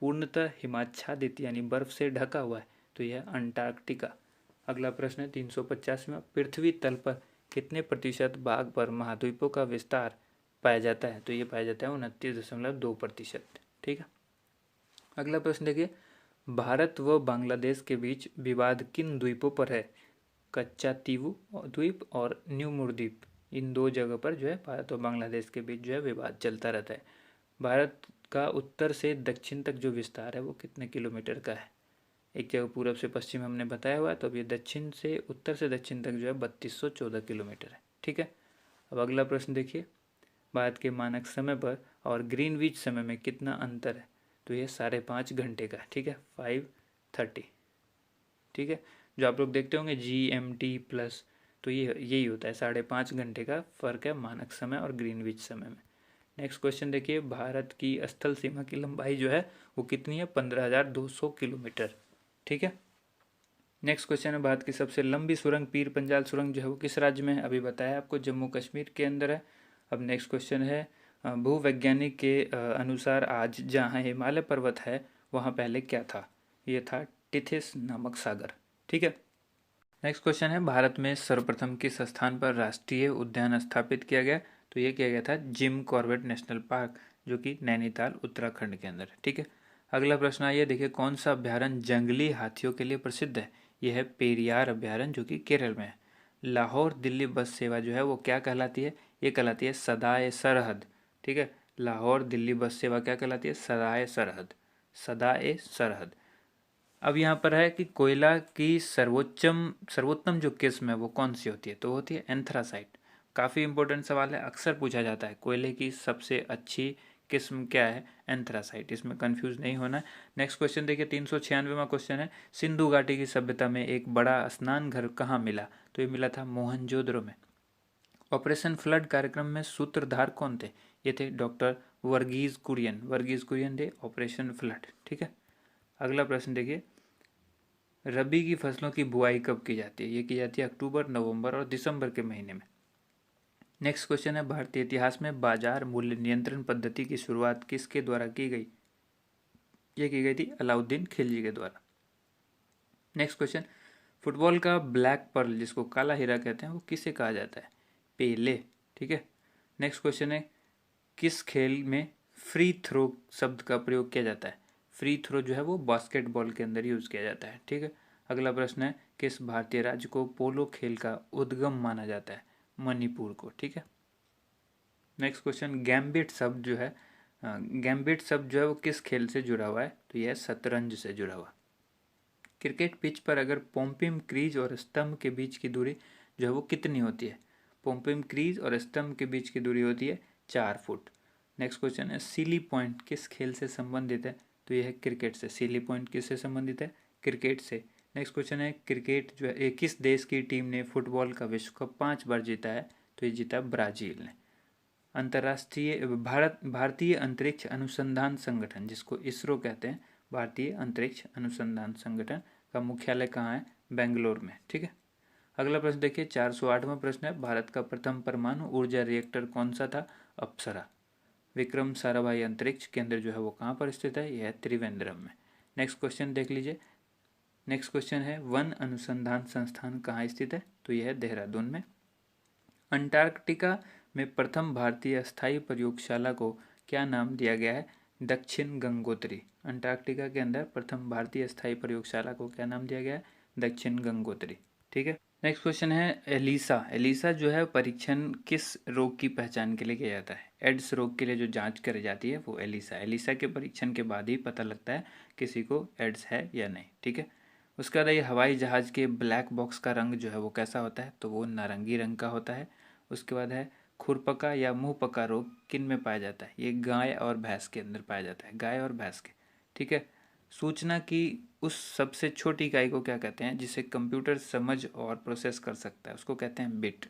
[SPEAKER 1] पूर्णतः हिमाच्छादित यानी बर्फ से ढका हुआ है? तो यह अंटार्कटिका। अगला प्रश्न है 350वां, पृथ्वी तल पर कितने प्रतिशत भाग पर महाद्वीपों का विस्तार पाया जाता है? तो ये पाया जाता है 29.2%। ठीक है। अगला प्रश्न देखिए, भारत व बांग्लादेश के बीच विवाद किन द्वीपों पर है? कच्चा तीवू द्वीप और न्यूमुर द्वीप, इन 2 जगह पर जो है भारत और बांग्लादेश के बीच जो है विवाद चलता रहता है। भारत का उत्तर से दक्षिण तक जो विस्तार है वो कितने किलोमीटर का है? एक जगह पूरब से पश्चिम हमने बताया हुआ है, तो अब ये दक्षिण से उत्तर से दक्षिण तक जो है 3214 किलोमीटर है। ठीक है। अब अगला प्रश्न देखिए, भारत के मानक समय पर और ग्रीनविच समय में कितना अंतर है? तो ये 5.5 घंटे का है। ठीक है, 5:30। ठीक है। जो आप लोग देखते होंगे GMT प्लस, तो ये यही होता है, 5.5 घंटे का फ़र्क है मानक समय और ग्रीनविच समय में। नेक्स्ट क्वेश्चन देखिए, भारत की स्थल सीमा की लंबाई जो है वो कितनी है? 15,200 किलोमीटर। ठीक है। नेक्स्ट क्वेश्चन है, भारत की सबसे लंबी सुरंग पीर पंजाल सुरंग जो है वो किस राज्य में है? अभी बताया आपको, जम्मू कश्मीर के अंदर है। अब नेक्स्ट क्वेश्चन है, भूवैज्ञानिक के अनुसार आज जहाँ हिमालय पर्वत है वहाँ पहले क्या था? ये था टिथिस नामक सागर। ठीक है। नेक्स्ट क्वेश्चन है, भारत में सर्वप्रथम किस स्थान पर राष्ट्रीय उद्यान स्थापित किया गया? तो ये किया गया था जिम कॉर्बेट नेशनल पार्क, जो कि नैनीताल उत्तराखंड के अंदर है। ठीक है। अगला प्रश्न आइए देखिए, कौन सा अभ्यारण्य जंगली हाथियों के लिए प्रसिद्ध है? यह है पेरियार अभ्यारण्य, जो कि केरल में है। लाहौर दिल्ली बस सेवा जो है वो क्या कहलाती है? ये कहलाती है सदाए सरहद। ठीक है। लाहौर दिल्ली बस सेवा क्या कहलाती है? सदाए सरहद, सदाए सरहद। अब यहाँ पर है कि कोयला की सर्वोत्तम जो किस्म है वो कौन सी होती है? तो होती है एंथ्रासाइट। काफ़ी इंपॉर्टेंट सवाल है, अक्सर पूछा जाता है, कोयले की सबसे अच्छी किस्म क्या है? एंथ्रासाइट। इसमें कंफ्यूज नहीं होना है। नेक्स्ट क्वेश्चन देखिए, 396वां क्वेश्चन है, सिंधु घाटी की सभ्यता में एक बड़ा स्नान घर कहाँ मिला? तो ये मिला था मोहनजोदड़ो में। ऑपरेशन फ्लड कार्यक्रम में सूत्रधार कौन थे? ये थे डॉक्टर वर्गीज कुरियन। वर्गीज कुरियन थे ऑपरेशन फ्लड। ठीक है। अगला प्रश्न देखिए, रबी की फसलों की बुआई कब की जाती है? ये की जाती है अक्टूबर, नवंबर और दिसंबर के महीने में। नेक्स्ट क्वेश्चन है, भारतीय इतिहास में बाजार मूल्य नियंत्रण पद्धति की शुरुआत किसके द्वारा की गई? ये की गई थी अलाउद्दीन खिलजी के द्वारा। नेक्स्ट क्वेश्चन, फुटबॉल का ब्लैक पर्ल, जिसको काला हीरा कहते हैं, वो किसे कहा जाता है? पेले। ठीक है। नेक्स्ट क्वेश्चन है, किस खेल में फ्री थ्रो शब्द का प्रयोग किया जाता है? फ्री थ्रो जो है वो बास्केटबॉल के अंदर यूज़ किया जाता है। ठीक है। अगला प्रश्न है, किस भारतीय राज्य को पोलो खेल का उद्गम माना जाता है? मणिपुर को। ठीक है। नेक्स्ट क्वेश्चन, गैम्बिट शब्द जो है वो किस खेल से जुड़ा हुआ है? तो यह शतरंज से जुड़ा हुआ। क्रिकेट पिच पर अगर पोम्पिम क्रीज और स्तंभ के बीच की दूरी जो है वो कितनी होती है? पोम्पिम क्रीज और स्तंभ के बीच की दूरी होती है 4 फुट। नेक्स्ट क्वेश्चन है, सीली पॉइंट किस खेल से संबंधित है? तो यह है क्रिकेट से। सीली पॉइंट किससे संबंधित है? क्रिकेट से। नेक्स्ट क्वेश्चन है, क्रिकेट जो है किस देश की टीम ने फुटबॉल का विश्व कप 5 बार जीता है? तो ये जीता ब्राजील ने। अंतर्राष्ट्रीय भारतीय अंतरिक्ष अनुसंधान संगठन, जिसको इसरो कहते हैं, भारतीय अंतरिक्ष अनुसंधान संगठन का मुख्यालय कहाँ है? बेंगलोर में। ठीक है। अगला प्रश्न देखिए, 408वां प्रश्न है, भारत का प्रथम परमाणु ऊर्जा रिएक्टर कौन सा था? अप्सरा। विक्रम साराभाई अंतरिक्ष केंद्र जो है वो कहाँ पर स्थित है? यह है त्रिवेंद्रम में। नेक्स्ट क्वेश्चन देख लीजिए। नेक्स्ट क्वेश्चन है, वन अनुसंधान संस्थान कहाँ स्थित है? तो यह है देहरादून में। अंटार्कटिका में प्रथम भारतीय स्थायी प्रयोगशाला को क्या नाम दिया गया है? दक्षिण गंगोत्री। अंटार्कटिका के अंदर प्रथम भारतीय स्थायी प्रयोगशाला को क्या नाम दिया गया है? दक्षिण गंगोत्री। ठीक है। नेक्स्ट क्वेश्चन है, एलिसा। एलिसा जो है परीक्षण किस रोग की पहचान के लिए किया जाता है? एड्स रोग के लिए जो जांच करी जाती है वो एलिसा। एलिसा के परीक्षण के बाद ही पता लगता है किसी को एड्स है या नहीं। ठीक है। उसके बाद ये हवाई जहाज के ब्लैक बॉक्स का रंग जो है वो कैसा होता है? तो वो नारंगी रंग का होता है। उसके बाद है, खुरपका या मुंह पका रोग किन में पाया जाता है? ये गाय और भैंस के अंदर पाया जाता है, गाय और भैंस के। ठीक है। सूचना की उस सबसे छोटी इकाई को क्या कहते हैं जिसे कंप्यूटर समझ और प्रोसेस कर सकता है? उसको कहते हैं बिट।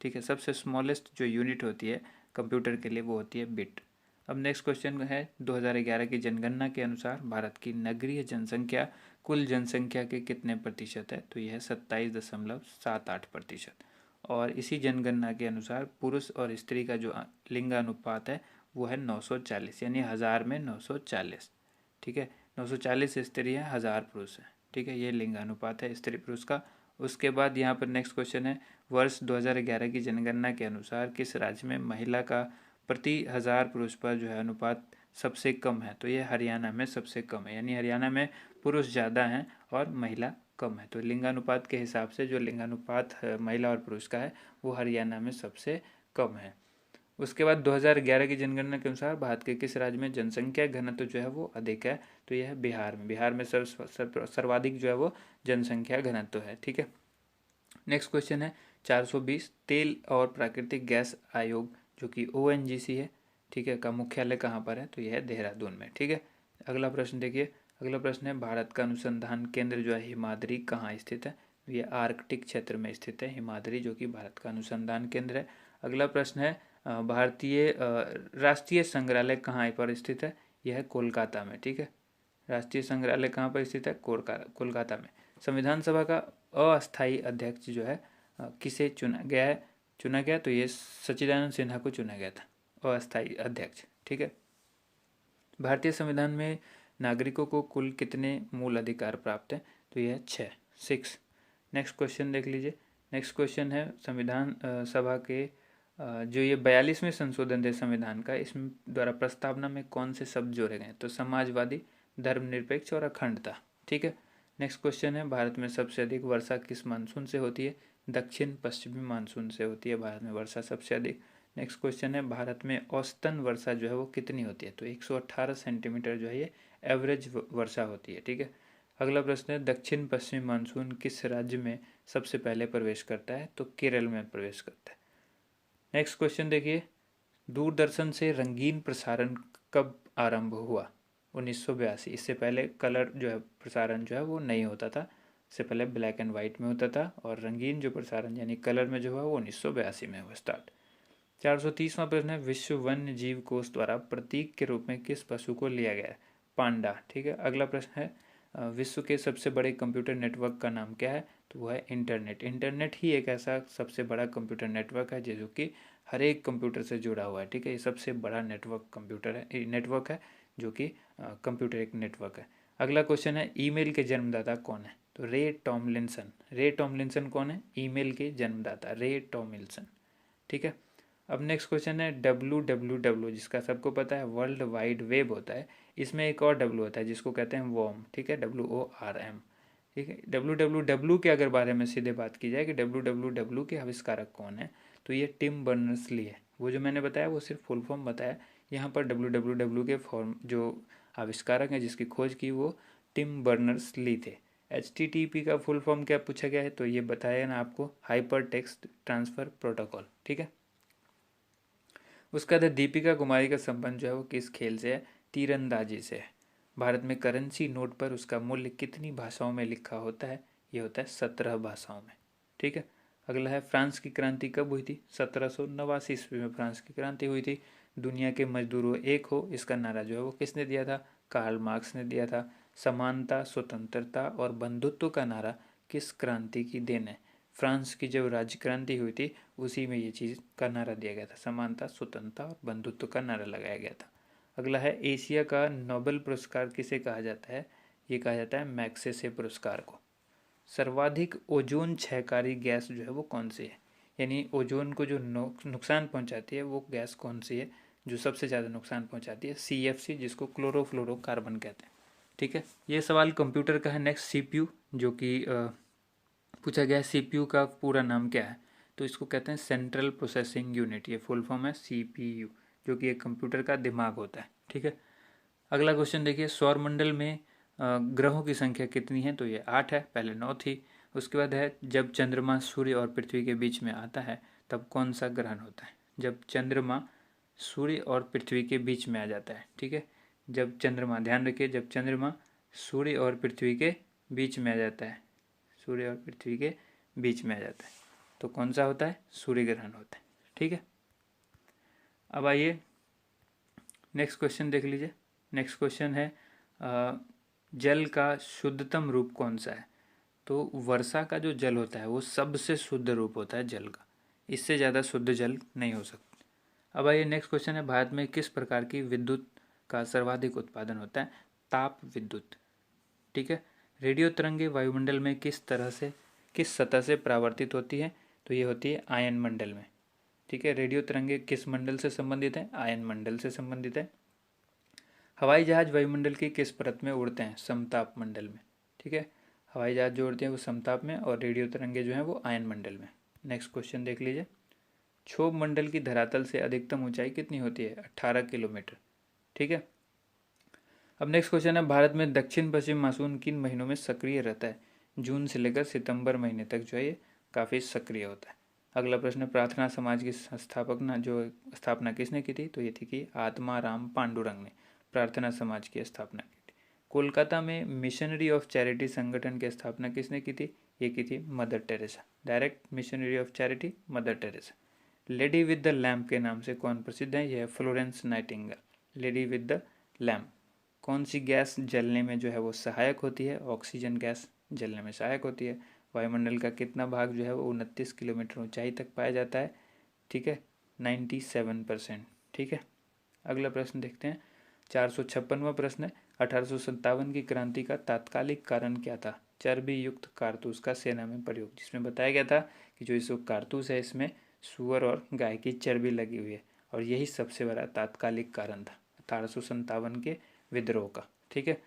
[SPEAKER 1] ठीक है। सबसे स्मॉलेस्ट जो यूनिट होती है कंप्यूटर के लिए वो होती है बिट। अब नेक्स्ट क्वेश्चन है, 2011 की जनगणना के अनुसार भारत की नगरीय जनसंख्या कुल जनसंख्या के कितने प्रतिशत है? तो यह है 27.78%। और इसी जनगणना के अनुसार पुरुष और स्त्री का जो लिंगानुपात है वो है 940, यानी 1000 में 940। ठीक है। 940 स्त्री है, 1000 पुरुष है। ठीक है। ये लिंगानुपात है स्त्री पुरुष का। उसके बाद यहाँ पर नेक्स्ट क्वेश्चन है, वर्ष 2011 की जनगणना के अनुसार किस राज्य में महिला का प्रति 1000 पुरुष पर जो है अनुपात सबसे कम है? तो ये हरियाणा में सबसे कम है, यानी हरियाणा में पुरुष ज़्यादा हैं और महिला कम है। तो लिंगानुपात के हिसाब से जो लिंगानुपात महिला और पुरुष का है वो हरियाणा में सबसे कम है। उसके बाद 2011 की जनगणना के अनुसार भारत के किस राज्य में जनसंख्या घनत्व जो है वो अधिक है? तो यह है बिहार में। बिहार में सर्वाधिक जो है वो जनसंख्या घनत्व है। ठीक है। नेक्स्ट क्वेश्चन है, 420, तेल और प्राकृतिक गैस आयोग जो कि ONGC है, ठीक है, का मुख्यालय कहाँ पर है? तो यह है देहरादून में। ठीक है। अगला प्रश्न देखिए। अगला प्रश्न है, भारत का अनुसंधान केंद्र जो है हिमाद्री कहाँ स्थित है? ये आर्कटिक क्षेत्र में स्थित है हिमाद्री, जो कि भारत का अनुसंधान केंद्र है। अगला प्रश्न है, भारतीय राष्ट्रीय संग्रहालय कहाँ पर स्थित है? यह है कोलकाता में। ठीक है। राष्ट्रीय संग्रहालय कहाँ पर स्थित है? कोलकाता में। संविधान सभा का अस्थायी अध्यक्ष जो है किसे चुना गया? तो ये सच्चिदानंद सिन्हा को चुना गया था अस्थायी अध्यक्ष। ठीक है। भारतीय संविधान में नागरिकों को कुल कितने मूल अधिकार प्राप्त हैं? तो यह 6। नेक्स्ट क्वेश्चन देख लीजिए। नेक्स्ट क्वेश्चन है, संविधान सभा के जो ये 42वें संशोधन है संविधान का, इसमें द्वारा प्रस्तावना में कौन से शब्द जोड़े गए? तो समाजवादी, धर्मनिरपेक्ष और अखंडता। ठीक है। नेक्स्ट क्वेश्चन है, भारत में सबसे अधिक वर्षा किस मानसून से होती है? दक्षिण पश्चिमी मानसून से होती है भारत में वर्षा सबसे अधिक। नेक्स्ट क्वेश्चन है, भारत में औसतन वर्षा जो है वो कितनी होती है? तो 118 सेंटीमीटर जो है ये एवरेज वर्षा होती है। ठीक है। अगला प्रश्न है, दक्षिण पश्चिमी मानसून किस राज्य में सबसे पहले प्रवेश करता है? तो केरल में प्रवेश करता है। नेक्स्ट क्वेश्चन देखिए, दूरदर्शन से रंगीन प्रसारण कब आरंभ हुआ? 1982। इससे पहले कलर जो है प्रसारण जो है वो नहीं होता था, इससे पहले ब्लैक एंड वाइट में होता था, और रंगीन जो प्रसारण यानी कलर में जो हुआ वो 1982 में हुआ स्टार्ट। 430वां प्रश्न है, विश्व वन्य जीव कोष द्वारा प्रतीक के रूप में किस पशु को लिया गया है? पांडा। ठीक है। अगला प्रश्न है, विश्व के सबसे बड़े कंप्यूटर नेटवर्क का नाम क्या है? तो वह है इंटरनेट। इंटरनेट ही एक ऐसा सबसे बड़ा कंप्यूटर नेटवर्क है जो कि हर एक कंप्यूटर से जुड़ा हुआ है। ठीक है। ये सबसे बड़ा नेटवर्क है जो कि कंप्यूटर एक नेटवर्क है। अगला क्वेश्चन है, ईमेल के जन्मदाता कौन है? तो रे टॉमलिंसन। रे टॉमलिंसन कौन है? ईमेल के जन्मदाता रे टॉमलिंसन। ठीक है। अब नेक्स्ट क्वेश्चन है, WWW, जिसका सबको पता है वर्ल्ड वाइड वेब होता है, इसमें एक और W होता है जिसको कहते हैं वॉर्म। ठीक है। WORM, ठीक है। WWW के अगर बारे में सीधे बात की जाए कि WWW के आविष्कारक कौन है, तो ये टिम बर्नर्स ली है। वो जो मैंने बताया वो सिर्फ फुल फॉर्म बताया, यहाँ पर WWW के फॉर्म जो आविष्कारक हैं जिसकी खोज की वो टिम बर्नर्स ली थे। HTTP का फुल फॉर्म क्या पूछा गया है, तो ये बताया ना आपको, हाइपर टेक्स्ट ट्रांसफ़र प्रोटोकॉल। ठीक है। उसका बाद दीपिका कुमारी का संबंध जो है वो किस खेल से है, तीरंदाजी से है। भारत में करेंसी नोट पर उसका मूल्य कितनी भाषाओं में लिखा होता है, ये होता है 17 भाषाओं में। ठीक है। अगला है, फ्रांस की क्रांति कब हुई थी, 1789 ईस्वी में फ्रांस की क्रांति हुई थी। दुनिया के मजदूरों एक हो, इसका नारा जो है वो किसने दिया था, कार्ल मार्क्स ने दिया था। समानता, स्वतंत्रता और बंधुत्व का नारा किस क्रांति की देन है, फ्रांस की जब राज्य क्रांति हुई थी उसी में ये चीज़ का नारा दिया गया था, समानता, स्वतंत्रता और बंधुत्व का नारा लगाया गया था। अगला है, एशिया का नोबेल पुरस्कार किसे कहा जाता है, ये कहा जाता है मैग्सेसे पुरस्कार को। सर्वाधिक ओजोन क्षयकारी गैस जो है वो कौन सी है, यानी ओजोन को जो नुकसान पहुंचाती है वो गैस कौन सी है जो सबसे ज़्यादा नुकसान पहुंचाती है, CFC, जिसको क्लोरोफ्लोरोकार्बन कहते हैं। ठीक है। ये सवाल कंप्यूटर का है। नेक्स्ट, CPU, जो कि पूछा गया है CPU का पूरा नाम क्या है, तो इसको कहते हैं सेंट्रल प्रोसेसिंग यूनिट, ये फुल फॉर्म है CPU, जो कि एक कंप्यूटर का दिमाग होता है। ठीक है। अगला क्वेश्चन देखिए, सौरमंडल में ग्रहों की संख्या कितनी है, तो ये 8 है, पहले 9 थी। उसके बाद है, जब चंद्रमा सूर्य और पृथ्वी के बीच में आता है तब कौन सा ग्रहण होता है, जब चंद्रमा सूर्य और पृथ्वी के बीच में आ जाता है। ठीक है। जब चंद्रमा, ध्यान रखिए, जब चंद्रमा सूर्य और पृथ्वी के बीच में आ जाता है, सूर्य और पृथ्वी के बीच में आ जाता है तो कौन सा होता है, सूर्य ग्रहण होता है। ठीक है। अब आइए नेक्स्ट क्वेश्चन देख लीजिए। नेक्स्ट क्वेश्चन है, जल का शुद्धतम रूप कौन सा है, तो वर्षा का जो जल होता है वो सबसे शुद्ध रूप होता है जल का, इससे ज़्यादा शुद्ध जल नहीं हो सकता। अब आइए नेक्स्ट क्वेश्चन है, भारत में किस प्रकार की विद्युत का सर्वाधिक उत्पादन होता है, ताप विद्युत। ठीक है। रेडियो तरंगे वायुमंडल में किस सतह से परावर्तित होती है, तो ये होती है आयन मंडल में। ठीक है। रेडियो तरंगे किस मंडल से संबंधित है, आयन मंडल से संबंधित है। हवाई जहाज वायुमंडल की किस परत में उड़ते हैं, समताप मंडल में। ठीक है। हवाई जहाज जो उड़ते हैं वो समताप में, और रेडियो तरंगे जो हैं वो आयन मंडल में। नेक्स्ट क्वेश्चन देख लीजिए, क्षोभ मंडल की धरातल से अधिकतम ऊंचाई कितनी होती है, 18 किलोमीटर। ठीक है। अब नेक्स्ट क्वेश्चन है, भारत में दक्षिण पश्चिम मानसून किन महीनों में सक्रिय रहता है, जून से लेकर सितंबर महीने तक जो है ये काफ़ी सक्रिय होता है। अगला प्रश्न, प्रार्थना समाज की स्थापना किसने की थी, तो ये थी कि आत्माराम पांडुरंग ने प्रार्थना समाज की स्थापना की थी। कोलकाता में मिशनरी ऑफ चैरिटी संगठन की स्थापना किसने की थी, ये की थी mother Teresa, direct missionary of charity mother Teresa. Lady with the lamp के नाम से कौन प्रसिद्ध है, यह है Florence Nightingale. Lady with the lamp. कौन सी गैस जलने में जो है वो सहायक होती है, ऑक्सीजन गैस जलने में सहायक होती है। वायुमंडल का कितना भाग जो है वो 29 किलोमीटर ऊंचाई तक पाया जाता है। ठीक है। 97%। ठीक है। अगला प्रश्न देखते हैं, 456वां प्रश्न है, 1857 की क्रांति का तात्कालिक कारण क्या था, चर्बी युक्त कारतूस का सेना में प्रयोग, जिसमें बताया गया था कि जो इस कारतूस है इसमें सुअर और गाय की चर्बी लगी हुई है, और यही सबसे बड़ा तात्कालिक कारण था 1857 के विद्रोह का। ठीक है।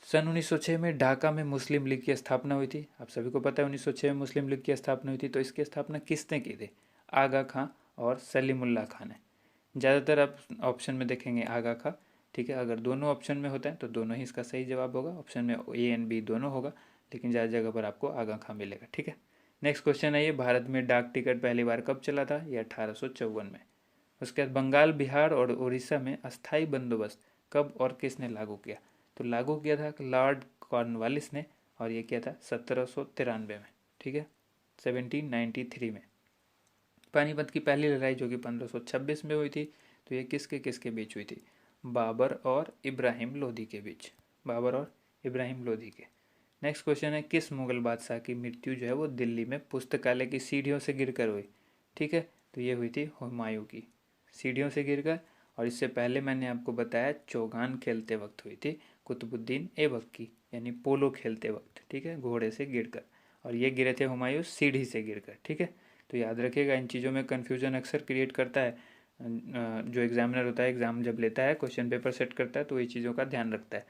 [SPEAKER 1] सन 1906 में ढाका में मुस्लिम लीग की स्थापना हुई थी। आप सभी को पता है 1906 में मुस्लिम लीग की स्थापना हुई थी, तो इसकी स्थापना किसने की थी, आगा खां और सलीमुल्लाह खां ने। ज़्यादातर आप ऑप्शन में देखेंगे आगा खां। ठीक है। अगर दोनों ऑप्शन में होता है तो दोनों ही इसका सही जवाब होगा, ऑप्शन में A एंड B दोनों होगा, लेकिन ज़्यादा जगह पर आपको आगा खां मिलेगा। ठीक है। नेक्स्ट क्वेश्चन है, ये भारत में डाक टिकट पहली बार कब चला था, ये 1854 में। उसके बाद बंगाल, बिहार और उड़ीसा में अस्थाई बंदोबस्त कब और किसने लागू किया, तो लागू किया था लॉर्ड कॉर्नवालिस ने, और ये किया था 1793 में। ठीक है। 1793 में। पानीपत की पहली लड़ाई जो कि 1526 में हुई थी, तो ये किसके किसके बीच हुई थी, बाबर और इब्राहिम लोधी के बीच, बाबर और इब्राहिम लोधी के। नेक्स्ट क्वेश्चन है, किस मुगल बादशाह की मृत्यु जो है वो दिल्ली में पुस्तकालय की सीढ़ियों से गिरकर हुई। ठीक है। तो ये हुई थी हुमायूं की, सीढ़ियों से गिरकर। और इससे पहले मैंने आपको बताया चौगान खेलते वक्त हुई थी कुतुबुद्दीन ऐबक की, यानी पोलो खेलते वक्त। ठीक है। घोड़े से गिरकर, और ये गिरे थे हुमायूं सीढ़ी से गिरकर। ठीक है। तो याद रखिएगा, इन चीज़ों में कन्फ्यूजन अक्सर क्रिएट करता है जो एग्जामिनर होता है, एग्ज़ाम जब लेता है क्वेश्चन पेपर सेट करता है तो ये चीज़ों का ध्यान रखता है।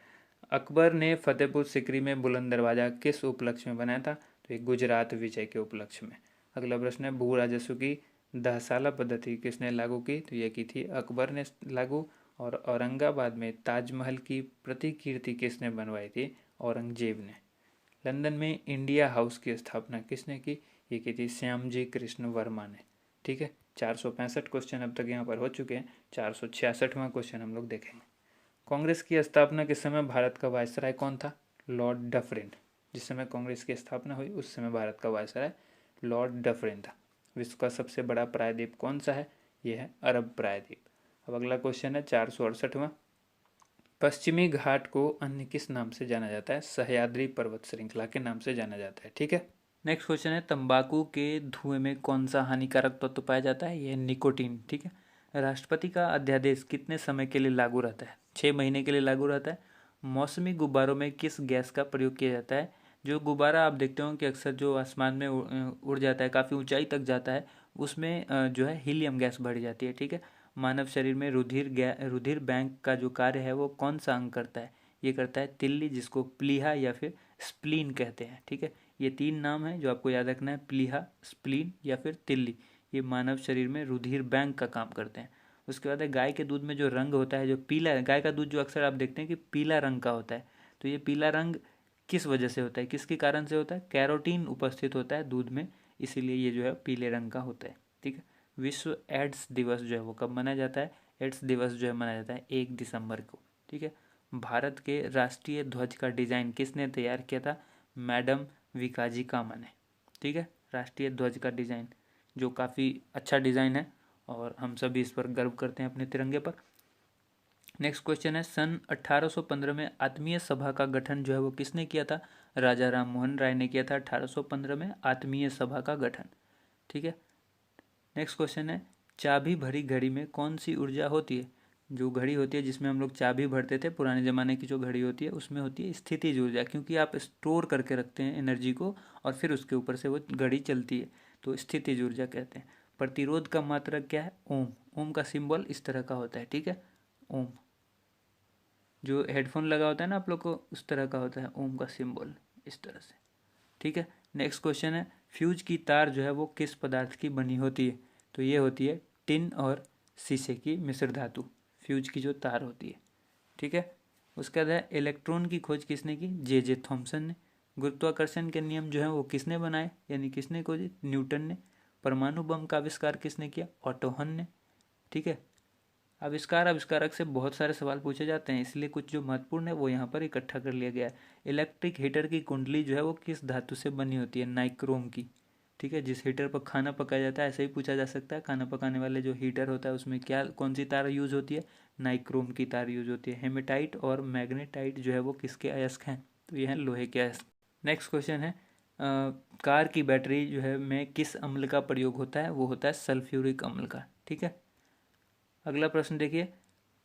[SPEAKER 1] अकबर ने फतेहपुर सिकरी में बुलंद दरवाज़ा किस उपलक्ष्य में बनाया था? तो ये गुजरात विजय के उपलक्ष्य में। अगला प्रश्न है, भू राजस्व की 10 साला पद्धति किसने लागू की? तो ये की थी अकबर ने लागू। और औरंगाबाद में ताजमहल की प्रतिकृति किसने बनवाई थी? औरंगजेब ने। लंदन में इंडिया हाउस की स्थापना किसने की? ये की थी श्यामजी कृष्ण वर्मा ने। ठीक है, 465 क्वेश्चन अब तक यहाँ पर हो चुके हैं। 466वां क्वेश्चन हम लोग देखेंगे। कांग्रेस की स्थापना के समय भारत का वायसराय कौन था? Lord Dufferin. जिस समय कांग्रेस की स्थापना हुई उस समय भारत का वायसराय लॉर्ड डफरिन था। विश्व का सबसे बड़ा प्रायद्वीप कौन सा है? यह है अरब प्रायद्वीप। अब अगला क्वेश्चन है 468वां। पश्चिमी घाट को अन्य किस नाम से जाना जाता है? सह्याद्री पर्वत श्रृंखला के नाम से जाना जाता है। ठीक है,
[SPEAKER 2] नेक्स्ट क्वेश्चन है, तंबाकू के धुएं में कौन सा हानिकारक तत्व पाया जाता है? यह निकोटीन। ठीक है, राष्ट्रपति का अध्यादेश कितने समय के लिए लागू रहता है? 6 महीने के लिए लागू रहता है। मौसमी गुब्बारों में किस गैस का प्रयोग किया जाता है? जो गुब्बारा आप देखते हो कि अक्सर जो आसमान में उड़ जाता है, काफ़ी ऊंचाई तक जाता है, उसमें जो है हीलियम गैस भरी जाती है। ठीक है, मानव शरीर में रुधिर बैंक का जो कार्य है वो कौन सा अंग करता है? ये करता है तिल्ली, जिसको प्लीहा या फिर स्प्लीन कहते हैं। ठीक है, ये 3 नाम है जो आपको याद रखना है, प्लीहा, स्प्लीन या फिर तिल्ली। ये मानव शरीर में रुधिर बैंक का काम करते हैं। उसके बाद है, गाय के दूध में जो रंग होता है, जो पीला, गाय का दूध जो अक्सर आप देखते हैं कि पीला रंग का होता है, तो ये पीला रंग किस वजह से होता है, किसके कारण से होता है? कैरोटीन उपस्थित होता है दूध में, इसीलिए ये जो है पीले रंग का होता है। ठीक है, विश्व एड्स दिवस जो है वो कब मनाया जाता है? एड्स दिवस जो है मनाया जाता है 1 दिसंबर को। ठीक है, भारत के राष्ट्रीय ध्वज का डिज़ाइन किसने तैयार किया था? मैडम विकाजी कामा ने। ठीक है, राष्ट्रीय ध्वज का डिज़ाइन जो काफ़ी अच्छा डिज़ाइन है और हम सभी इस पर गर्व करते हैं अपने तिरंगे पर। नेक्स्ट क्वेश्चन है, सन 1815 में आत्मीय सभा का गठन जो है वो किसने किया था? राजा राम मोहन राय ने किया था 1815 में आत्मीय सभा का गठन। ठीक है, नेक्स्ट क्वेश्चन है, चाबी भरी घड़ी में कौन सी ऊर्जा होती है? जो घड़ी होती है जिसमें हम लोग चाबी भरते थे, पुराने ज़माने की जो घड़ी होती है, उसमें होती है स्थितिज ऊर्जा, क्योंकि आप स्टोर करके रखते हैं एनर्जी को और फिर उसके ऊपर से वो घड़ी चलती है, तो स्थितिज ऊर्जा कहते हैं। प्रतिरोध का मात्रक क्या है? ओम। ओम का सिंबल इस तरह का होता है। ठीक है, ओम, जो हेडफोन लगा होता है ना आप लोग को, उस तरह का होता है ओम का सिंबल, इस तरह से। ठीक है, नेक्स्ट क्वेश्चन है, फ्यूज की तार जो है वो किस पदार्थ की बनी होती है? तो ये होती है टिन और शीशे की मिश्र धातु, फ्यूज की जो तार होती है। ठीक है, उसके बाद है, इलेक्ट्रॉन की खोज किसने की? जे थॉमसन ने। गुरुत्वाकर्षण के नियम जो है वो किसने बनाए, यानी किसने खोजे? न्यूटन ने। परमाणु बम का आविष्कार किसने किया? ऑटो हन ने। ठीक है, आविष्कारक से बहुत सारे सवाल पूछे जाते हैं, इसलिए कुछ जो महत्वपूर्ण है वो यहाँ पर इकट्ठा कर लिया गया है। इलेक्ट्रिक हीटर की कुंडली जो है वो किस धातु से बनी होती है? नाइक्रोम की। ठीक है, जिस हीटर पर खाना पकाया जाता है, ऐसे ही पूछा जा सकता है, खाना पकाने वाले जो हीटर होता है उसमें क्या, कौन सी तार यूज होती है? नाइक्रोम की तार यूज होती है। हेमेटाइट और मैग्नेटाइट जो है वो किसके अयस्क हैं? तो ये हैं लोहे के अयस्क। नेक्स्ट क्वेश्चन है, कार की बैटरी जो है में किस अम्ल का प्रयोग होता है? वो होता है सल्फ्यूरिक अम्ल का। ठीक है, अगला प्रश्न देखिए,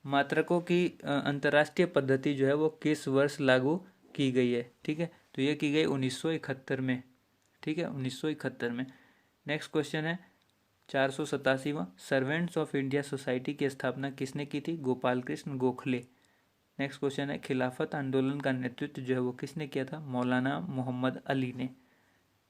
[SPEAKER 2] मात्रकों की अंतर्राष्ट्रीय पद्धति जो है वो किस वर्ष लागू की गई है? ठीक है, तो ये की गई 1971 में। ठीक है, 1971 में। नेक्स्ट क्वेश्चन है 487वां, सर्वेंट्स ऑफ इंडिया सोसाइटी की स्थापना किसने की थी? गोपाल कृष्ण गोखले। नेक्स्ट क्वेश्चन है, खिलाफत आंदोलन का नेतृत्व जो है वो किसने किया था? मौलाना मोहम्मद अली ने।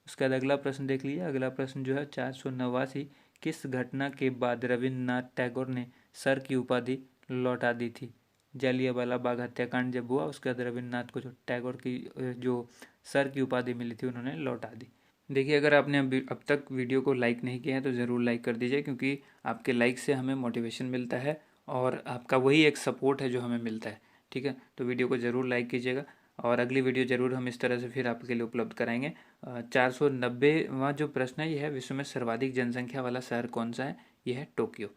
[SPEAKER 2] उसके बाद अगला प्रश्न देख लीजिए। अगला प्रश्न जो है 489, किस घटना के बाद रविन्द्रनाथ टैगोर ने सर की उपाधि लौटा दी थी? जालियांवाला बाग हत्याकांड जब हुआ उसके बाद रविन्द्रनाथ को जो टैगोर की जो सर की उपाधि मिली थी उन्होंने लौटा दी। देखिए, अगर आपने अब तक वीडियो को लाइक नहीं किया है तो ज़रूर लाइक कर दीजिए, क्योंकि आपके लाइक से हमें मोटिवेशन मिलता है और आपका वही एक सपोर्ट है जो हमें मिलता है। ठीक है, तो वीडियो को ज़रूर लाइक कीजिएगा और अगली वीडियो ज़रूर हम इस तरह से फिर आपके लिए उपलब्ध कराएंगे। 490वां जो प्रश्न है यह है, विश्व में सर्वाधिक जनसंख्या वाला शहर कौन सा है? यह है टोक्यो।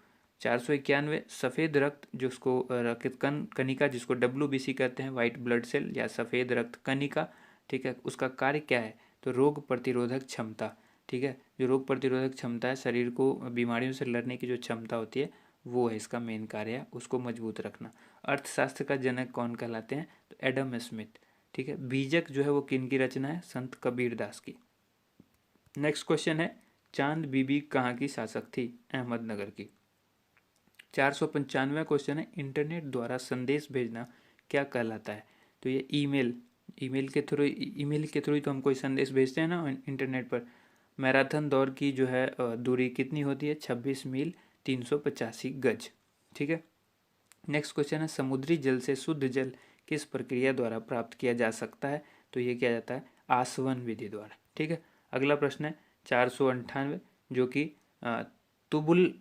[SPEAKER 2] 491, सफ़ेद रक्त जिसको रक्त कणिका जिसको WBC कहते हैं, वाइट ब्लड सेल या सफ़ेद रक्त कणिका, ठीक है, उसका कार्य क्या है? तो रोग प्रतिरोधक क्षमता। ठीक है, जो रोग प्रतिरोधक क्षमता है, शरीर को बीमारियों से लड़ने की जो क्षमता होती है वो है इसका मेन कार्य है, उसको मजबूत रखना। अर्थशास्त्र का जनक कौन कहलाते हैं? तो एडम स्मिथ। ठीक है, बीजक जो है वो किन की रचना है? संत कबीर दास की। नेक्स्ट क्वेश्चन है, चांद बीबी कहाँ की शासक थी? अहमदनगर की। 495वां क्वेश्चन है, इंटरनेट द्वारा संदेश भेजना क्या कहलाता है?
[SPEAKER 1] तो ये ईमेल के थ्रू ही तो हम कोई संदेश भेजते हैं ना इंटरनेट पर। मैराथन दौड़ की जो है दूरी कितनी होती है? 26 मील 385 गज। ठीक है। नेक्स्ट क्वेश्चन है, समुद्री जल से शुद्ध जल किस प्रक्रिया द्वारा प्राप्त किया जा सकता है? तो ये किया जाता है आसवन विधि द्वारा। ठीक है। अगला प्रश्न है 498, जो कि तुलबुल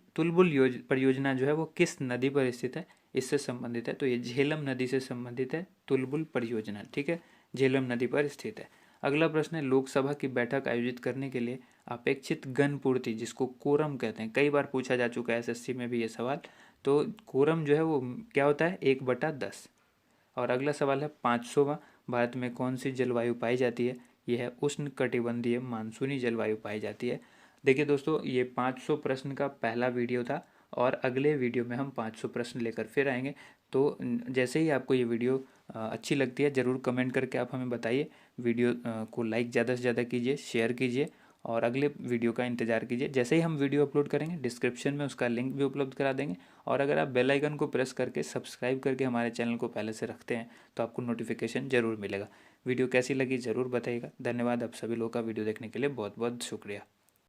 [SPEAKER 1] परियोजना जो है वो किस नदी पर स्थित है? इससे संबंधित है। तो ये झेलम नदी से संबंधित है तुलबुल परियोजना। ठीक है, झेलम नदी पर स्थित है। अगला प्रश्न है, लोकसभा की बैठक आयोजित करने के लिए अपेक्षित गण पूर्ति, जिसको कोरम कहते हैं, कई बार पूछा जा चुका है एसएससी में भी ये सवाल। तो कोरम जो है वो क्या होता है? 1/10। और अगला सवाल है 500वां, भारत में कौन सी जलवायु पाई जाती है? यह है उष्ण कटिबंधीय मानसूनी जलवायु पाई जाती है। देखिए दोस्तों, ये 500 प्रश्न का पहला वीडियो था और अगले वीडियो में हम 500 प्रश्न लेकर फिर आएंगे। तो जैसे ही आपको ये वीडियो अच्छी लगती है ज़रूर कमेंट करके आप हमें बताइए। वीडियो को लाइक ज़्यादा से ज़्यादा कीजिए, शेयर कीजिए और अगले वीडियो का इंतज़ार कीजिए। जैसे ही हम वीडियो अपलोड करेंगे डिस्क्रिप्शन में उसका लिंक भी उपलब्ध करा देंगे। और अगर आप बेल आइकन को प्रेस करके सब्सक्राइब करके हमारे चैनल को पहले से रखते हैं तो आपको नोटिफिकेशन ज़रूर मिलेगा। वीडियो कैसी लगी ज़रूर बताइएगा। धन्यवाद आप सभी लोगों का वीडियो देखने के लिए, बहुत बहुत शुक्रिया।